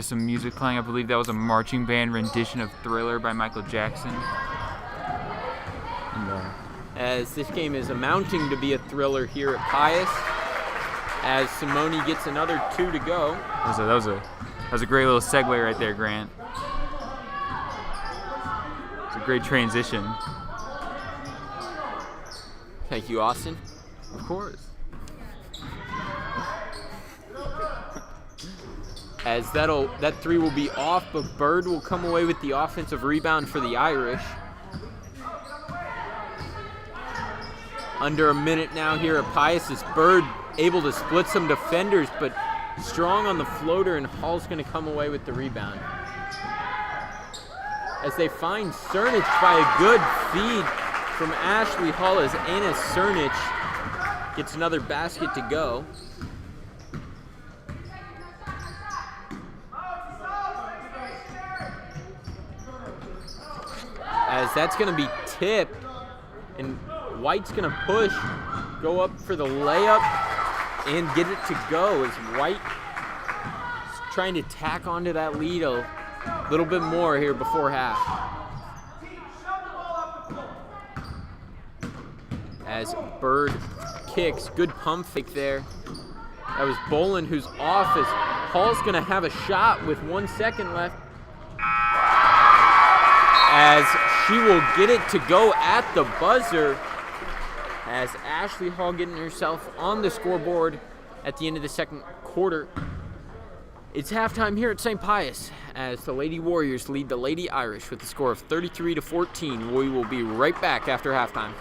some music playing. I believe that was a marching band rendition of Thriller by Michael Jackson. And, as this game is amounting to be a thriller here at Pius, as Simone gets another 2 to go. that was a great little segue right there, Grant. It's a great transition. Thank you, Austin. Of course. As that 3 will be off, but Bird will come away with the offensive rebound for the Irish. Under a minute now here at Pius is Bird able to split some defenders, but strong on the floater, and Hall's going to come away with the rebound. As they find Cernich by a good feed from Ashley Hall, as Anna Cernich gets another basket to go. As that's going to be tipped, and White's going to push, go up for the layup, and get it to go as White is trying to tack onto that lead a little bit more here before half. As Bird kicks, good pump fake there. That was Bolin who's off, as Hall's going to have a shot with 1 second left. As she will get it to go at the buzzer, as Ashley Hall getting herself on the scoreboard at the end of the second quarter. It's halftime here at St. Pius as the Lady Warriors lead the Lady Irish with a score of 33-14. We will be right back after halftime.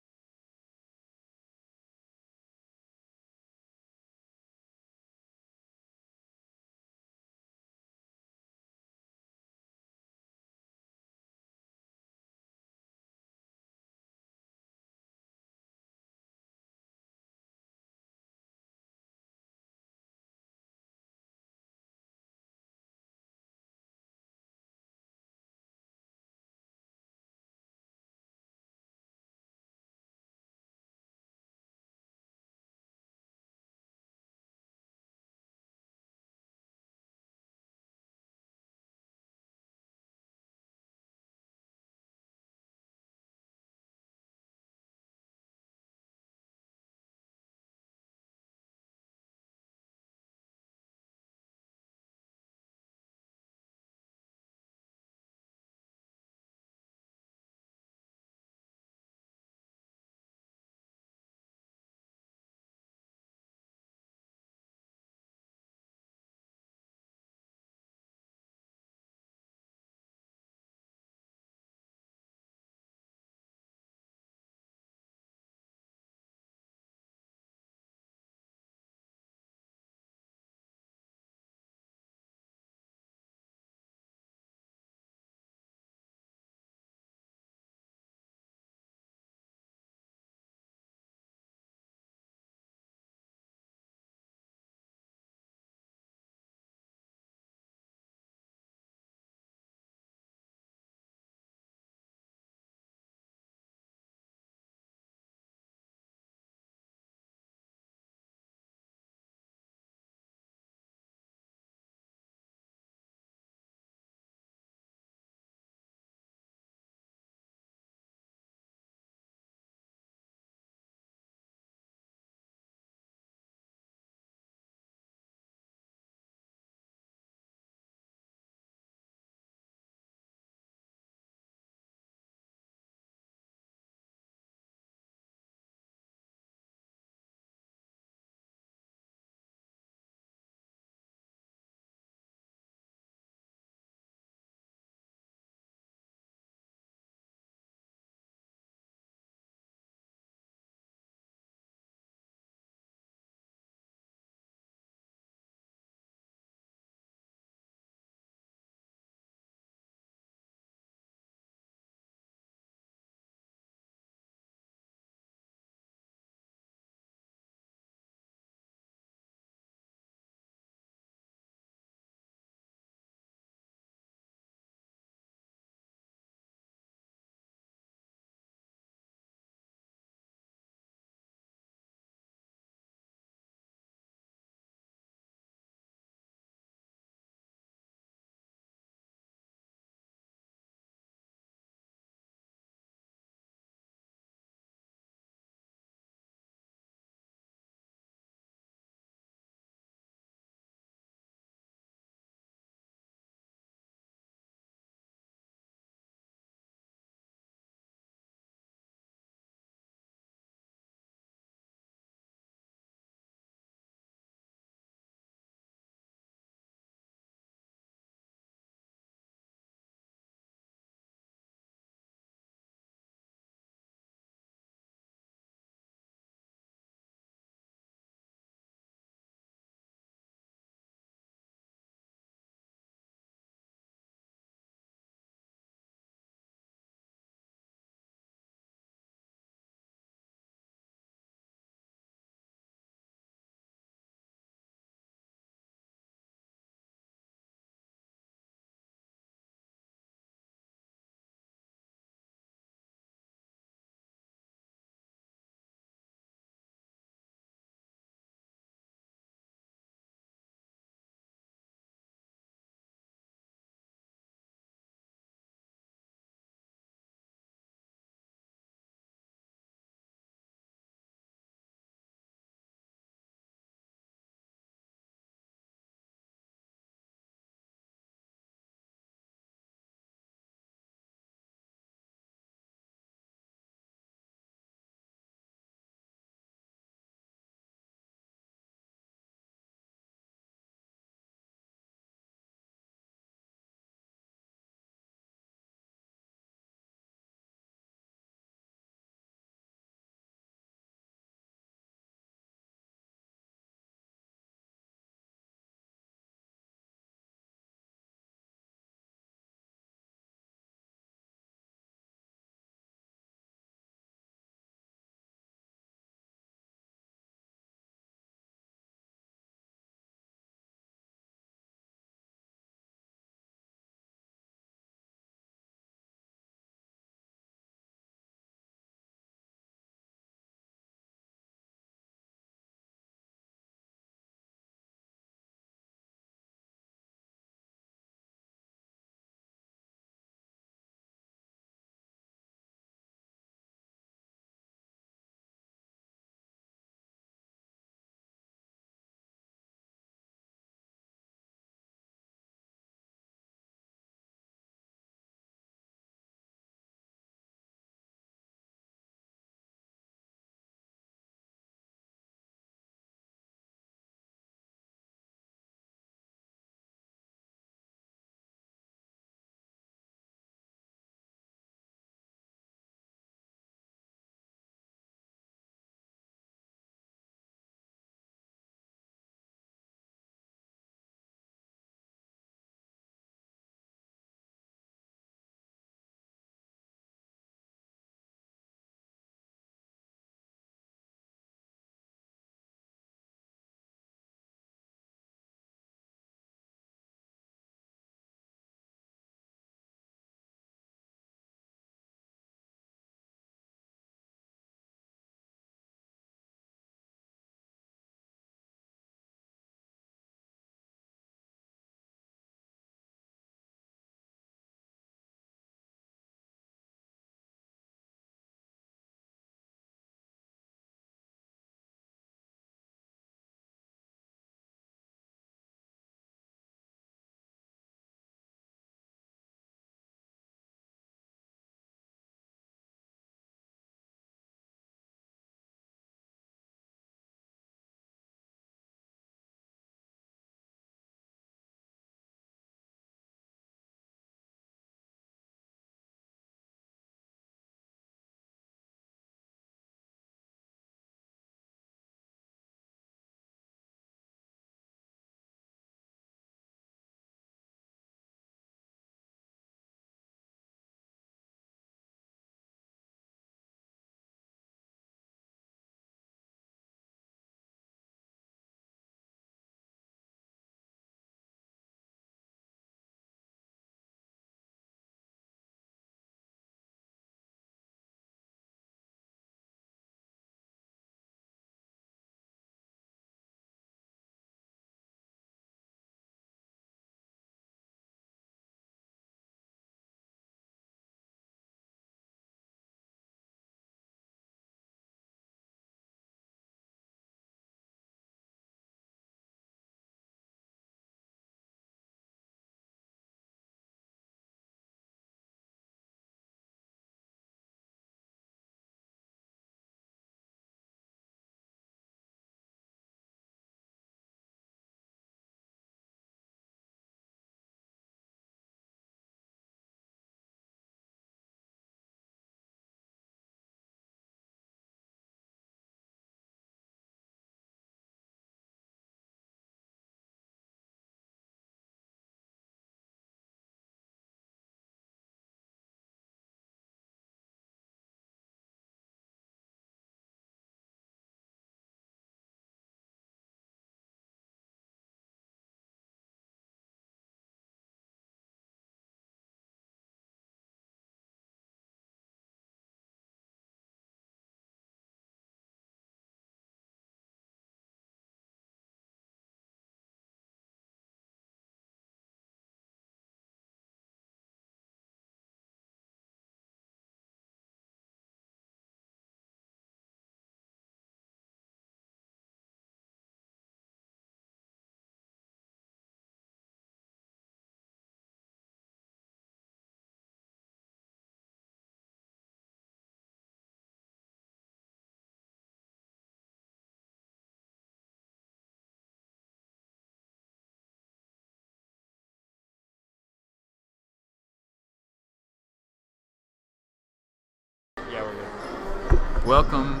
Welcome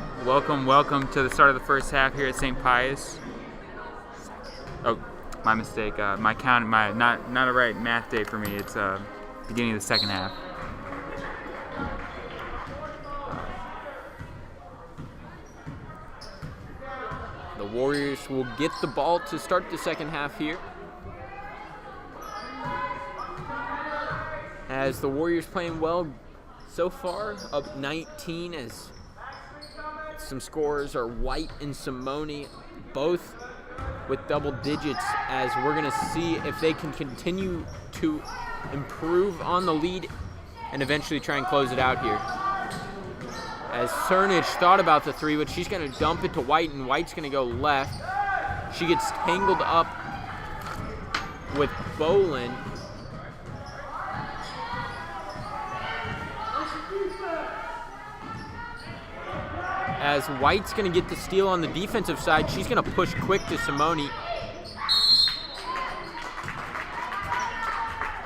to the start of the first half here at St. Pius. Oh, my mistake. Not a right math day for me. It's beginning of the second half. The Warriors will get the ball to start the second half here. As the Warriors playing well so far, up 19 as some scorers are White and Simone, both with double digits, as we're going to see if they can continue to improve on the lead and eventually try and close it out here. As Cernich thought about the three, but she's going to dump it to White, and White's going to go left. She gets tangled up with Bolin. As White's going to get the steal on the defensive side, she's going to push quick to Simone.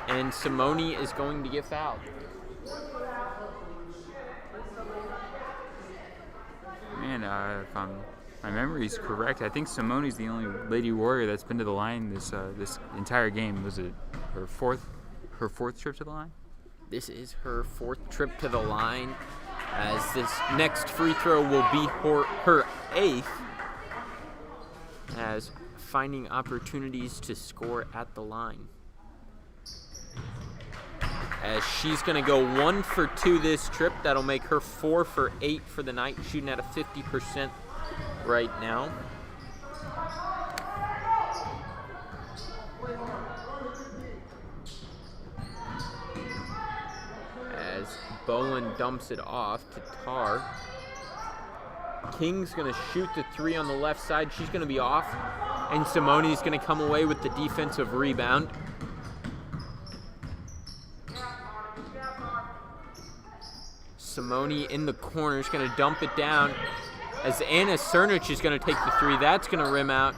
And Simone is going to get fouled. Man, if my memory is correct, I think Simone's the only Lady Warrior that's been to the line this entire game. Was it her fourth trip to the line? This is her fourth trip to the line, as this next free throw will be her eighth, as finding opportunities to score at the line. As she's going to go 1 for 2 this trip. That'll make her 4 for 8 for the night, shooting at a 50% right now. As Bolin dumps it off to Tar. King's going to shoot the three on the left side. She's going to be off, and Simone's going to come away with the defensive rebound. Simone in the corner is going to dump it down, as Anna Cernich is going to take the three. That's going to rim out.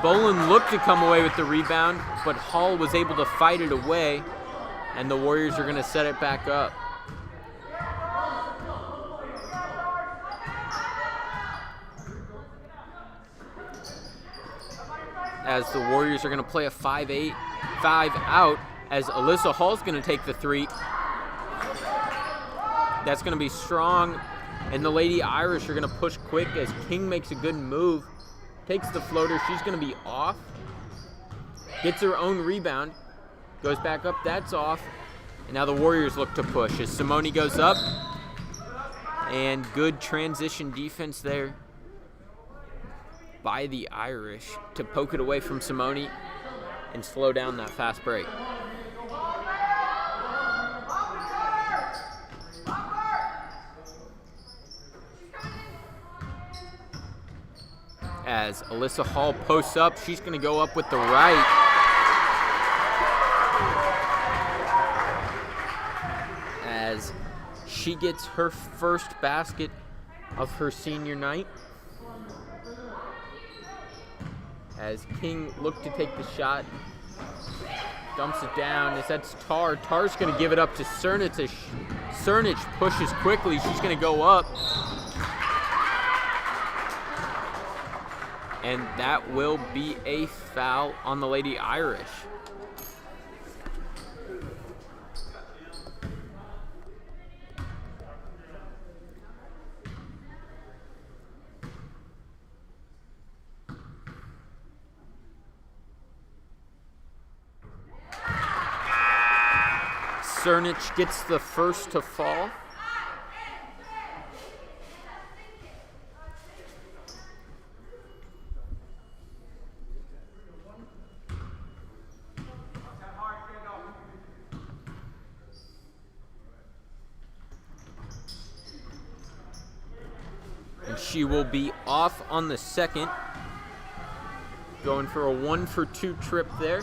Bolin looked to come away with the rebound, but Hall was able to fight it away, and the Warriors are going to set it back up. As the Warriors are going to play a 5-8, 5 out, as Alyssa Hall's going to take the three. That's going to be strong, and the Lady Irish are going to push quick as King makes a good move, takes the floater. She's going to be off, gets her own rebound, goes back up. That's off, and now the Warriors look to push as Simone goes up, and good transition defense there by the Irish to poke it away from Simone and slow down that fast break. As Alyssa Hall posts up, she's going to go up with the right. As she gets her first basket of her senior night. As King looked to take the shot, dumps it down. As that's Tar. Tar's going to give it up to Cernich. As Cernich pushes quickly, she's going to go up. And that will be a foul on the Lady Irish. Cernich gets the first to fall. And she will be off on the second. Going for a 1 for 2 trip there.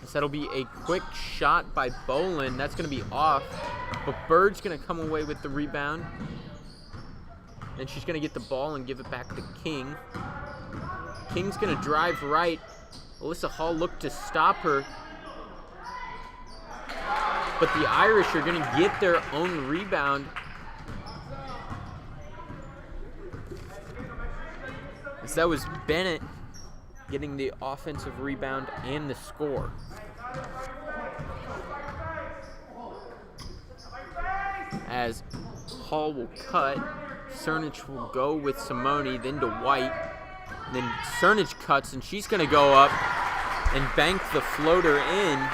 So that'll be a quick shot by Bolin. That's going to be off. But Bird's going to come away with the rebound. And she's going to get the ball and give it back to King. King's going to drive right. Alyssa Hall looked to stop her. but the Irish are going to get their own rebound. As that was Bennett getting the offensive rebound and the score. As Hall will cut, Cernich will go with Simone, then to White. Then Cernich cuts, and she's going to go up and bank the floater in.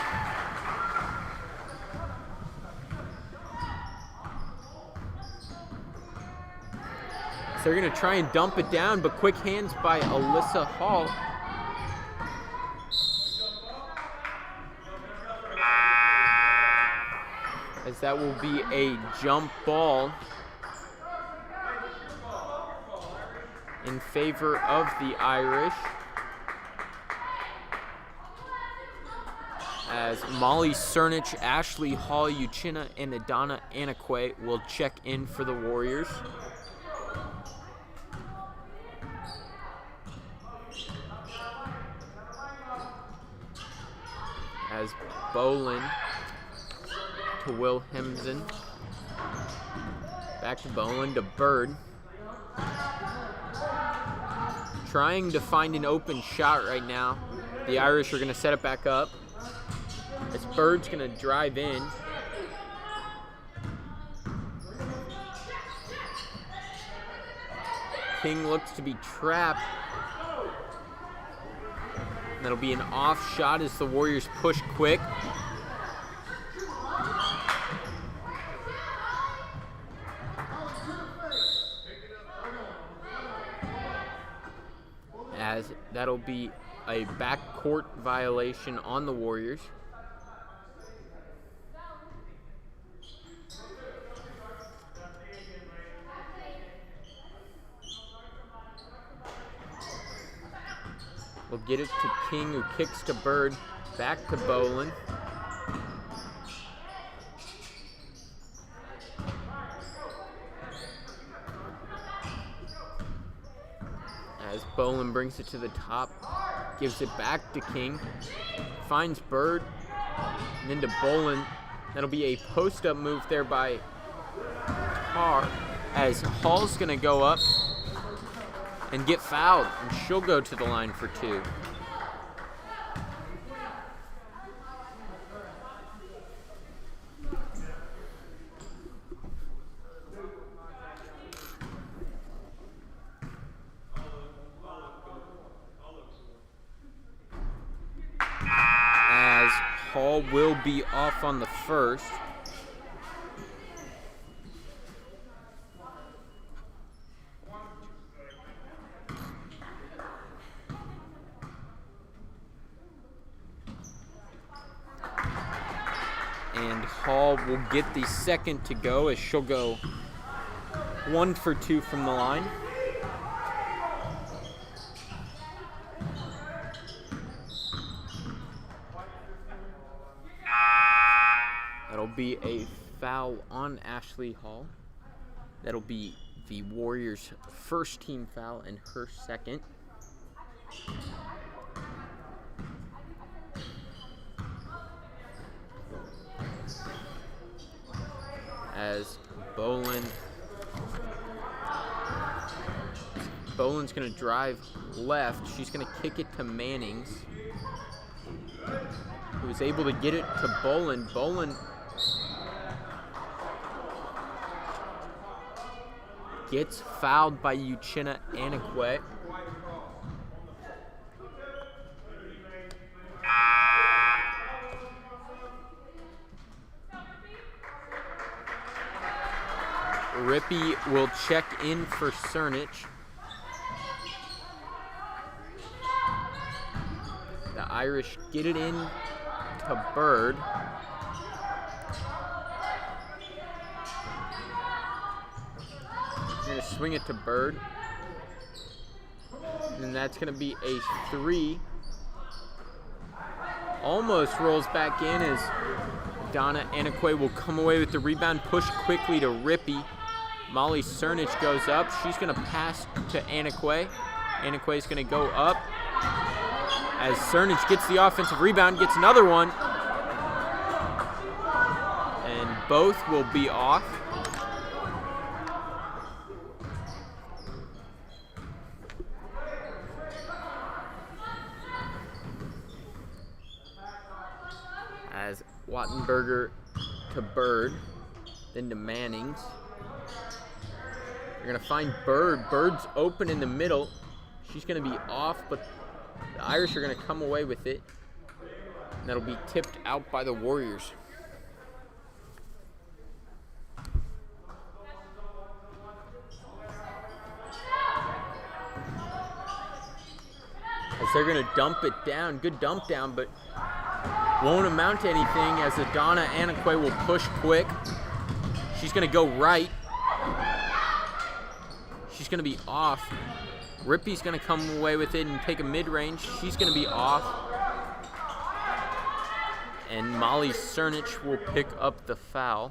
So they're going to try and dump it down, but quick hands by Alyssa Hall. As that will be a jump ball in favor of the Irish. As Molly Cernich, Ashley Hall, Uchenna, and Adana Anakwe will check in for the Warriors. As Bolin to Wilhelmsen. Back to Bolin to Bird. Trying to find an open shot right now. The Irish are going to set it back up. As Bird's going to drive in. King looks to be trapped. That'll be an off shot as the Warriors push quick. As that'll be a backcourt violation on the Warriors. We'll get it to King, who kicks to Bird, back to Bolin. As Bolin brings it to the top, gives it back to King, finds Bird, and then to Bolin. That'll be a post-up move there by Tar, as Hall's gonna go up and get fouled, and she'll go to the line for two. As Hall will be off on the first. And Hall will get the second to go, as she'll go 1 for 2 from the line. That'll be a foul on Ashley Hall. That'll be the Warriors' first team foul and her second. As Bolin's going to drive left. She's going to kick it to Mannings, who was able to get it to Bolin. Bolin gets fouled by Uchenna Anakwe. Rippey will check in for Cernich. The Irish get it in to Bird. They're going to swing it to Bird. And that's going to be a 3. Almost rolls back in as Donna Anakwe will come away with the rebound, push quickly to Rippey. Molly Cernich goes up. She's going to pass to Anakwe. Anakwe's going to go up. As Cernich gets the offensive rebound, gets another one. both will be off. As Wattenberger to Bird, then to Mannings. They're gonna find Bird. Bird's open in the middle. She's gonna be off, but the Irish are gonna come away with it. And that'll be tipped out by the Warriors. As they're gonna dump it down. Good dump down, but won't amount to anything as Adana Anakwe will push quick. She's gonna go right. She's gonna be off. Rippey's gonna come away with it and take a mid-range. She's gonna be off. And Molly Cernich will pick up the foul.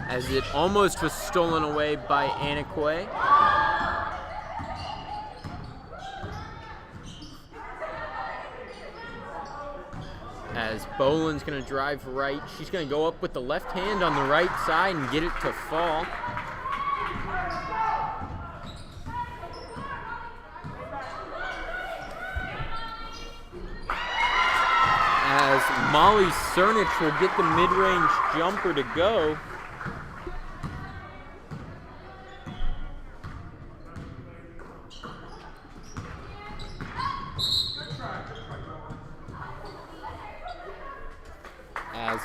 As it almost was stolen away by Anakwe. As Boland's gonna drive right. She's gonna go up with the left hand on the right side and get it to fall. As Molly Cernich will get the mid-range jumper to go. As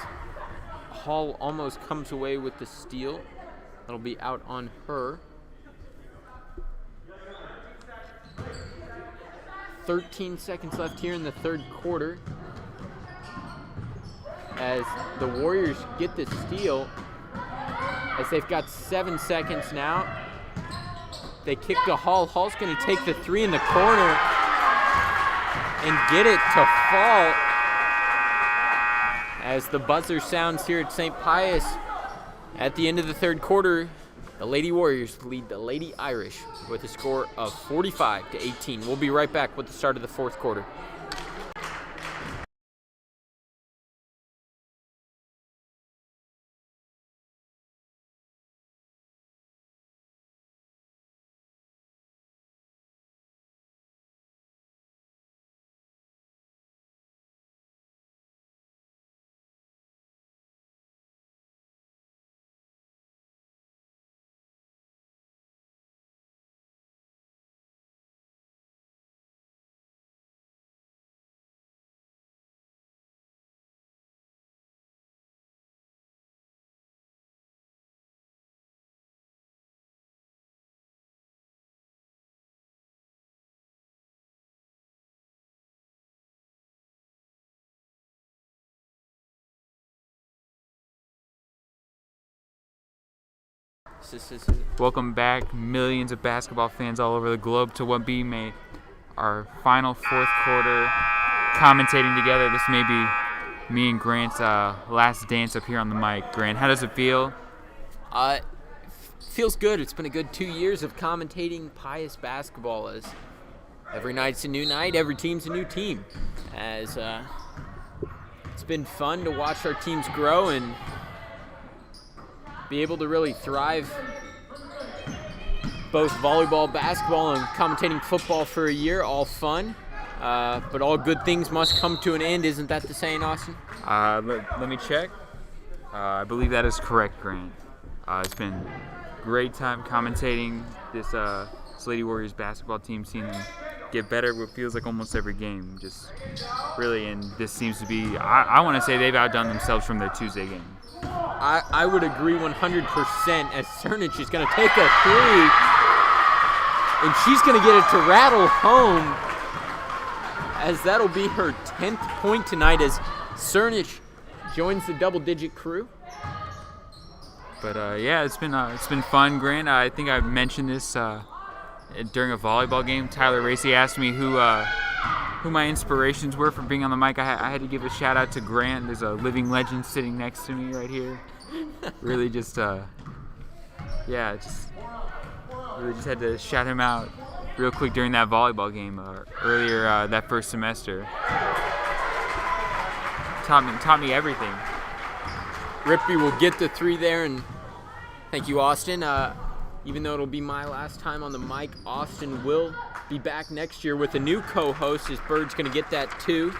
Hall almost comes away with the steal. That'll be out on her. 13 seconds left here in the third quarter. As the Warriors get the steal, as they've got 7 seconds now. They kick to Hall. Hall's going to take the three in the corner and get it to fall. As the buzzer sounds here at St. Pius at the end of the third quarter, the Lady Warriors lead the Lady Irish with a score of 45-18. We'll be right back with the start of the fourth quarter. Welcome back, millions of basketball fans all over the globe, to what be made our final fourth quarter commentating together. This may be me and Grant's last dance up here on the mic. Grant, how does it feel? Feels good. It's been a good 2 years of commentating Pius basketball. As every night's a new night, every team's a new team. As it's been fun to watch our teams grow and be able to really thrive both volleyball, basketball, and commentating football for a year. All fun, but all good things must come to an end. Isn't that the saying, Austin? Let me check. I believe that is correct, Grant. It's been a great time commentating this Lady Warriors basketball team, seeing them get better what feels like almost every game. Just really, and this seems to be, I want to say they've outdone themselves from their Tuesday game. I would agree 100%, as Cernich is going to take a three, and she's going to get it to rattle home, as that'll be her 10th point tonight as Cernich joins the double-digit crew. But yeah, it's been fun, Grant. I think I mentioned this during a volleyball game. Tyler Racy asked me who who my inspirations were for being on the mic, I had to give a shout out to Grant. There's a living legend sitting next to me right here. Really just, really just had to shout him out real quick during that volleyball game earlier that first semester. Taught me everything. Rippey will get the 3 there, and thank you, Austin. Even though it'll be my last time on the mic, Austin will be back next year with a new co-host. His Bird's going to get that too.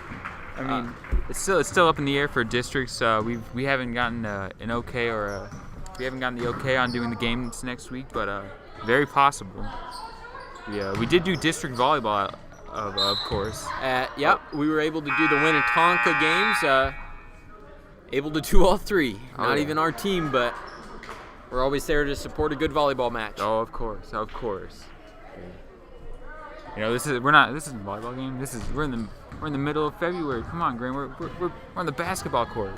I mean, it's still up in the air for districts. We haven't gotten an okay we haven't gotten the okay on doing the games next week, but very possible. Yeah, we did do district volleyball, of course. Yep, we were able to do the Winnetonka games. Able to do all 3. Not even our team, but we're always there to support a good volleyball match. Oh, of course. You know, this isn't a volleyball game. We're in the middle of February. Come on, Grant. We're on the basketball court.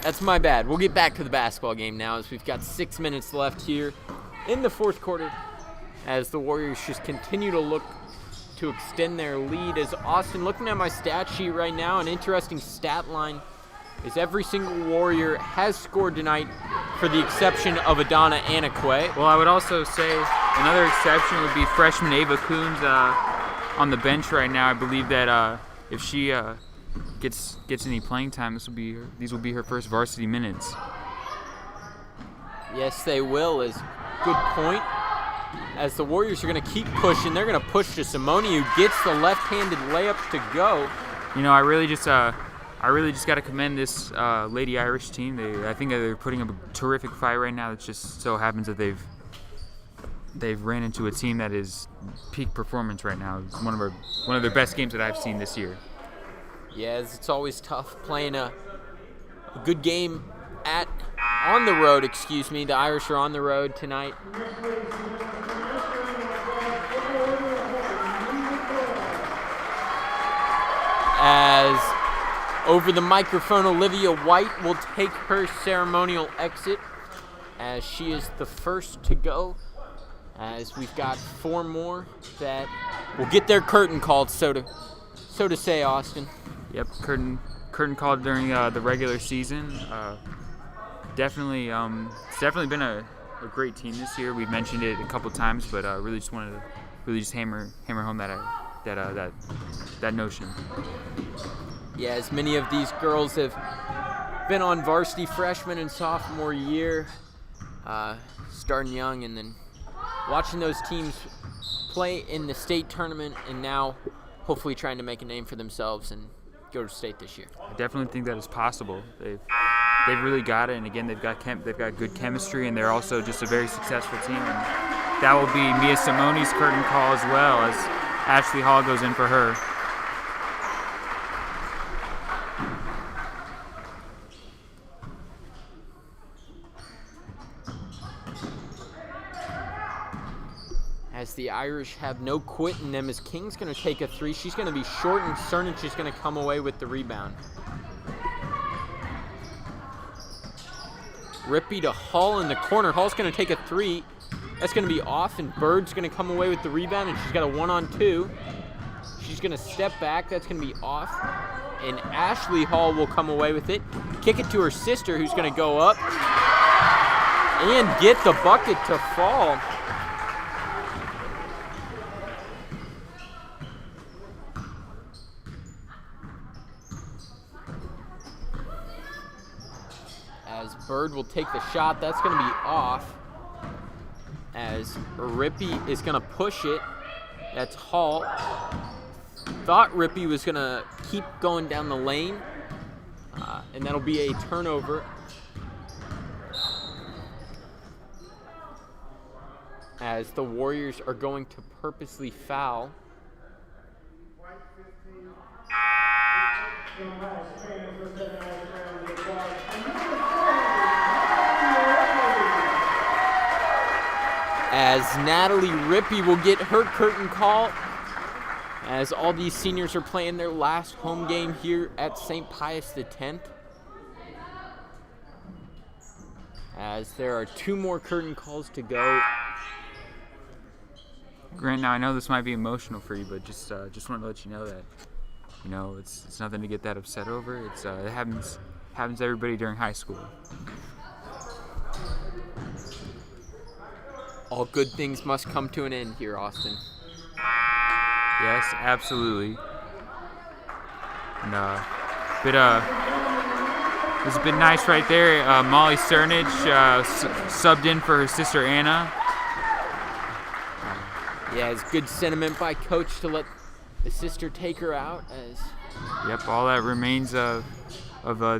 That's my bad. We'll get back to the basketball game now, as we've got 6 minutes left here in the 4th quarter, as the Warriors just continue to look to extend their lead. As Austin, looking at my stat sheet right now, an interesting stat line is every single Warrior has scored tonight, for the exception of Adana Anakwe. Well, I would also say another exception would be freshman Ava Coons on the bench right now. I believe that if she gets any playing time, these will be her first varsity minutes. Yes, they will. Is good point. As the Warriors are going to keep pushing, they're going to push to Simone, who gets the left-handed layup to go. You know, I really just got to commend this Lady Irish team. I think they're putting up a terrific fight right now. It just so happens that they've ran into a team that is peak performance right now. It's one of their best games that I've seen this year. Yes, it's always tough playing a good game on the road. The Irish are on the road tonight. As over the microphone, Olivia White will take her ceremonial exit, as she is the first to go, as we've got 4 more that will get their curtain called, so to say, Austin. Yep, curtain called during the regular season. It's definitely been a great team this year. We've mentioned it a couple times, but really just wanted to hammer home that notion. Yeah, as many of these girls have been on varsity freshman and sophomore year, starting young, and then watching those teams play in the state tournament, and now hopefully trying to make a name for themselves and go to state this year. I definitely think that is possible. They've really got it, and again, they've got good chemistry, and they're also just a very successful team. And that will be Mia Simone's curtain call as well, as Ashley Hall goes in for her. As the Irish have no quit in them, as King's going to take a 3. She's going to be short, and Cernich is going to come away with the rebound. Rippey to Hall in the corner. Hall's going to take a 3. That's going to be off, and Bird's going to come away with the rebound, and she's got a 1-on-2. She's going to step back. That's going to be off, and Ashley Hall will come away with it. Kick it to her sister, who's going to go up and get the bucket to fall. As Bird will take the shot, that's going to be off. As Rippey is going to push it, that's Hall. Thought Rippey was going to keep going down the lane, and that'll be a turnover. As the Warriors are going to purposely foul. As Natalie Rippey will get her curtain call, as all these seniors are playing their last home game here at St. Pius X. As there are 2 more curtain calls to go. Grant, now I know this might be emotional for you, but just wanted to let you know that You know, it's nothing to get that upset over. It happens to everybody during high school. All good things must come to an end here, Austin. Yes, absolutely. And it was a bit nice right there. Molly Sternage subbed in for her sister Anna. Yeah, it's good sentiment by coach to let the sister take her out. Yep, all that remains of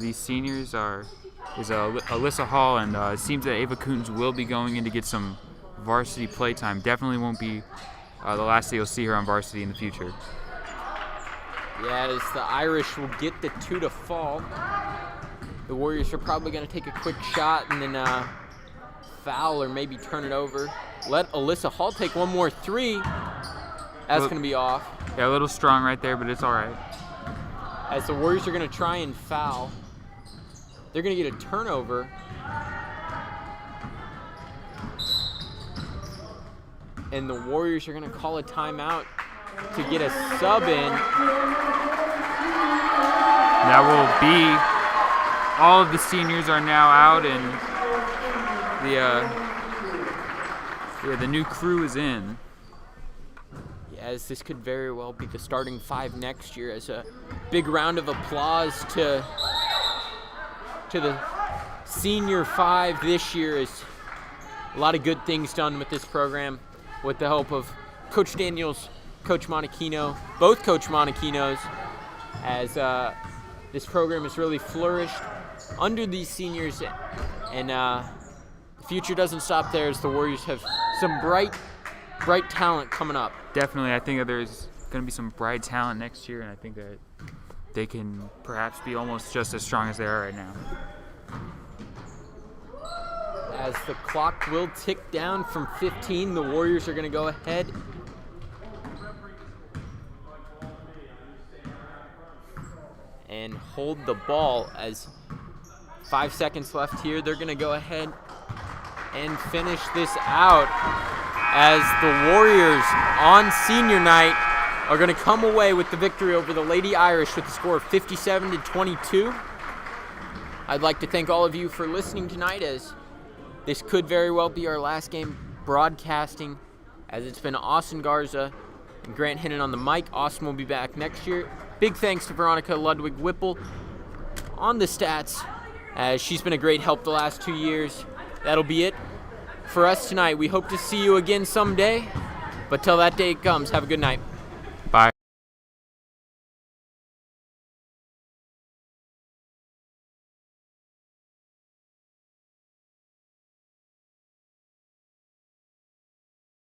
these seniors is Alyssa Hall, and it seems that Ava Coons will be going in to get some varsity play time. Definitely won't be the last day you'll see her on varsity in the future. Yeah, as the Irish will get the 2 to fall. The Warriors are probably going to take a quick shot and then foul or maybe turn it over. Let Alyssa Hall take one more 3. That's going to be off. Yeah, a little strong right there, but it's all right. As the Warriors are going to try and foul. They're going to get a turnover. And the Warriors are going to call a timeout to get a sub in. That will be all of the seniors are now out, and the new crew is in. Yeah, as this could very well be the starting 5 next year. As a big round of applause to the senior 5 this year. Is a lot of good things done with this program with the help of Coach Daniels, Coach Monachino, both Coach Monachinos, as this program has really flourished under these seniors, and the future doesn't stop there as the Warriors have some bright talent coming up. Definitely, I think that there's going to be some bright talent next year, and I think that they can perhaps be almost just as strong as they are right now. As the clock will tick down from 15, the Warriors are going to go ahead and hold the ball. As 5 seconds left here, they're going to go ahead and finish this out, as the Warriors on senior night are going to come away with the victory over the Lady Irish with a score of 57-22. I'd like to thank all of you for listening tonight, as this could very well be our last game broadcasting, as it's been Austin Garza and Grant Hinnon on the mic. Austin will be back next year. Big thanks to Veronica Ludwig-Whipple on the stats, as she's been a great help the last 2 years. That'll be it for us tonight. We hope to see you again someday, but till that day comes, have a good night.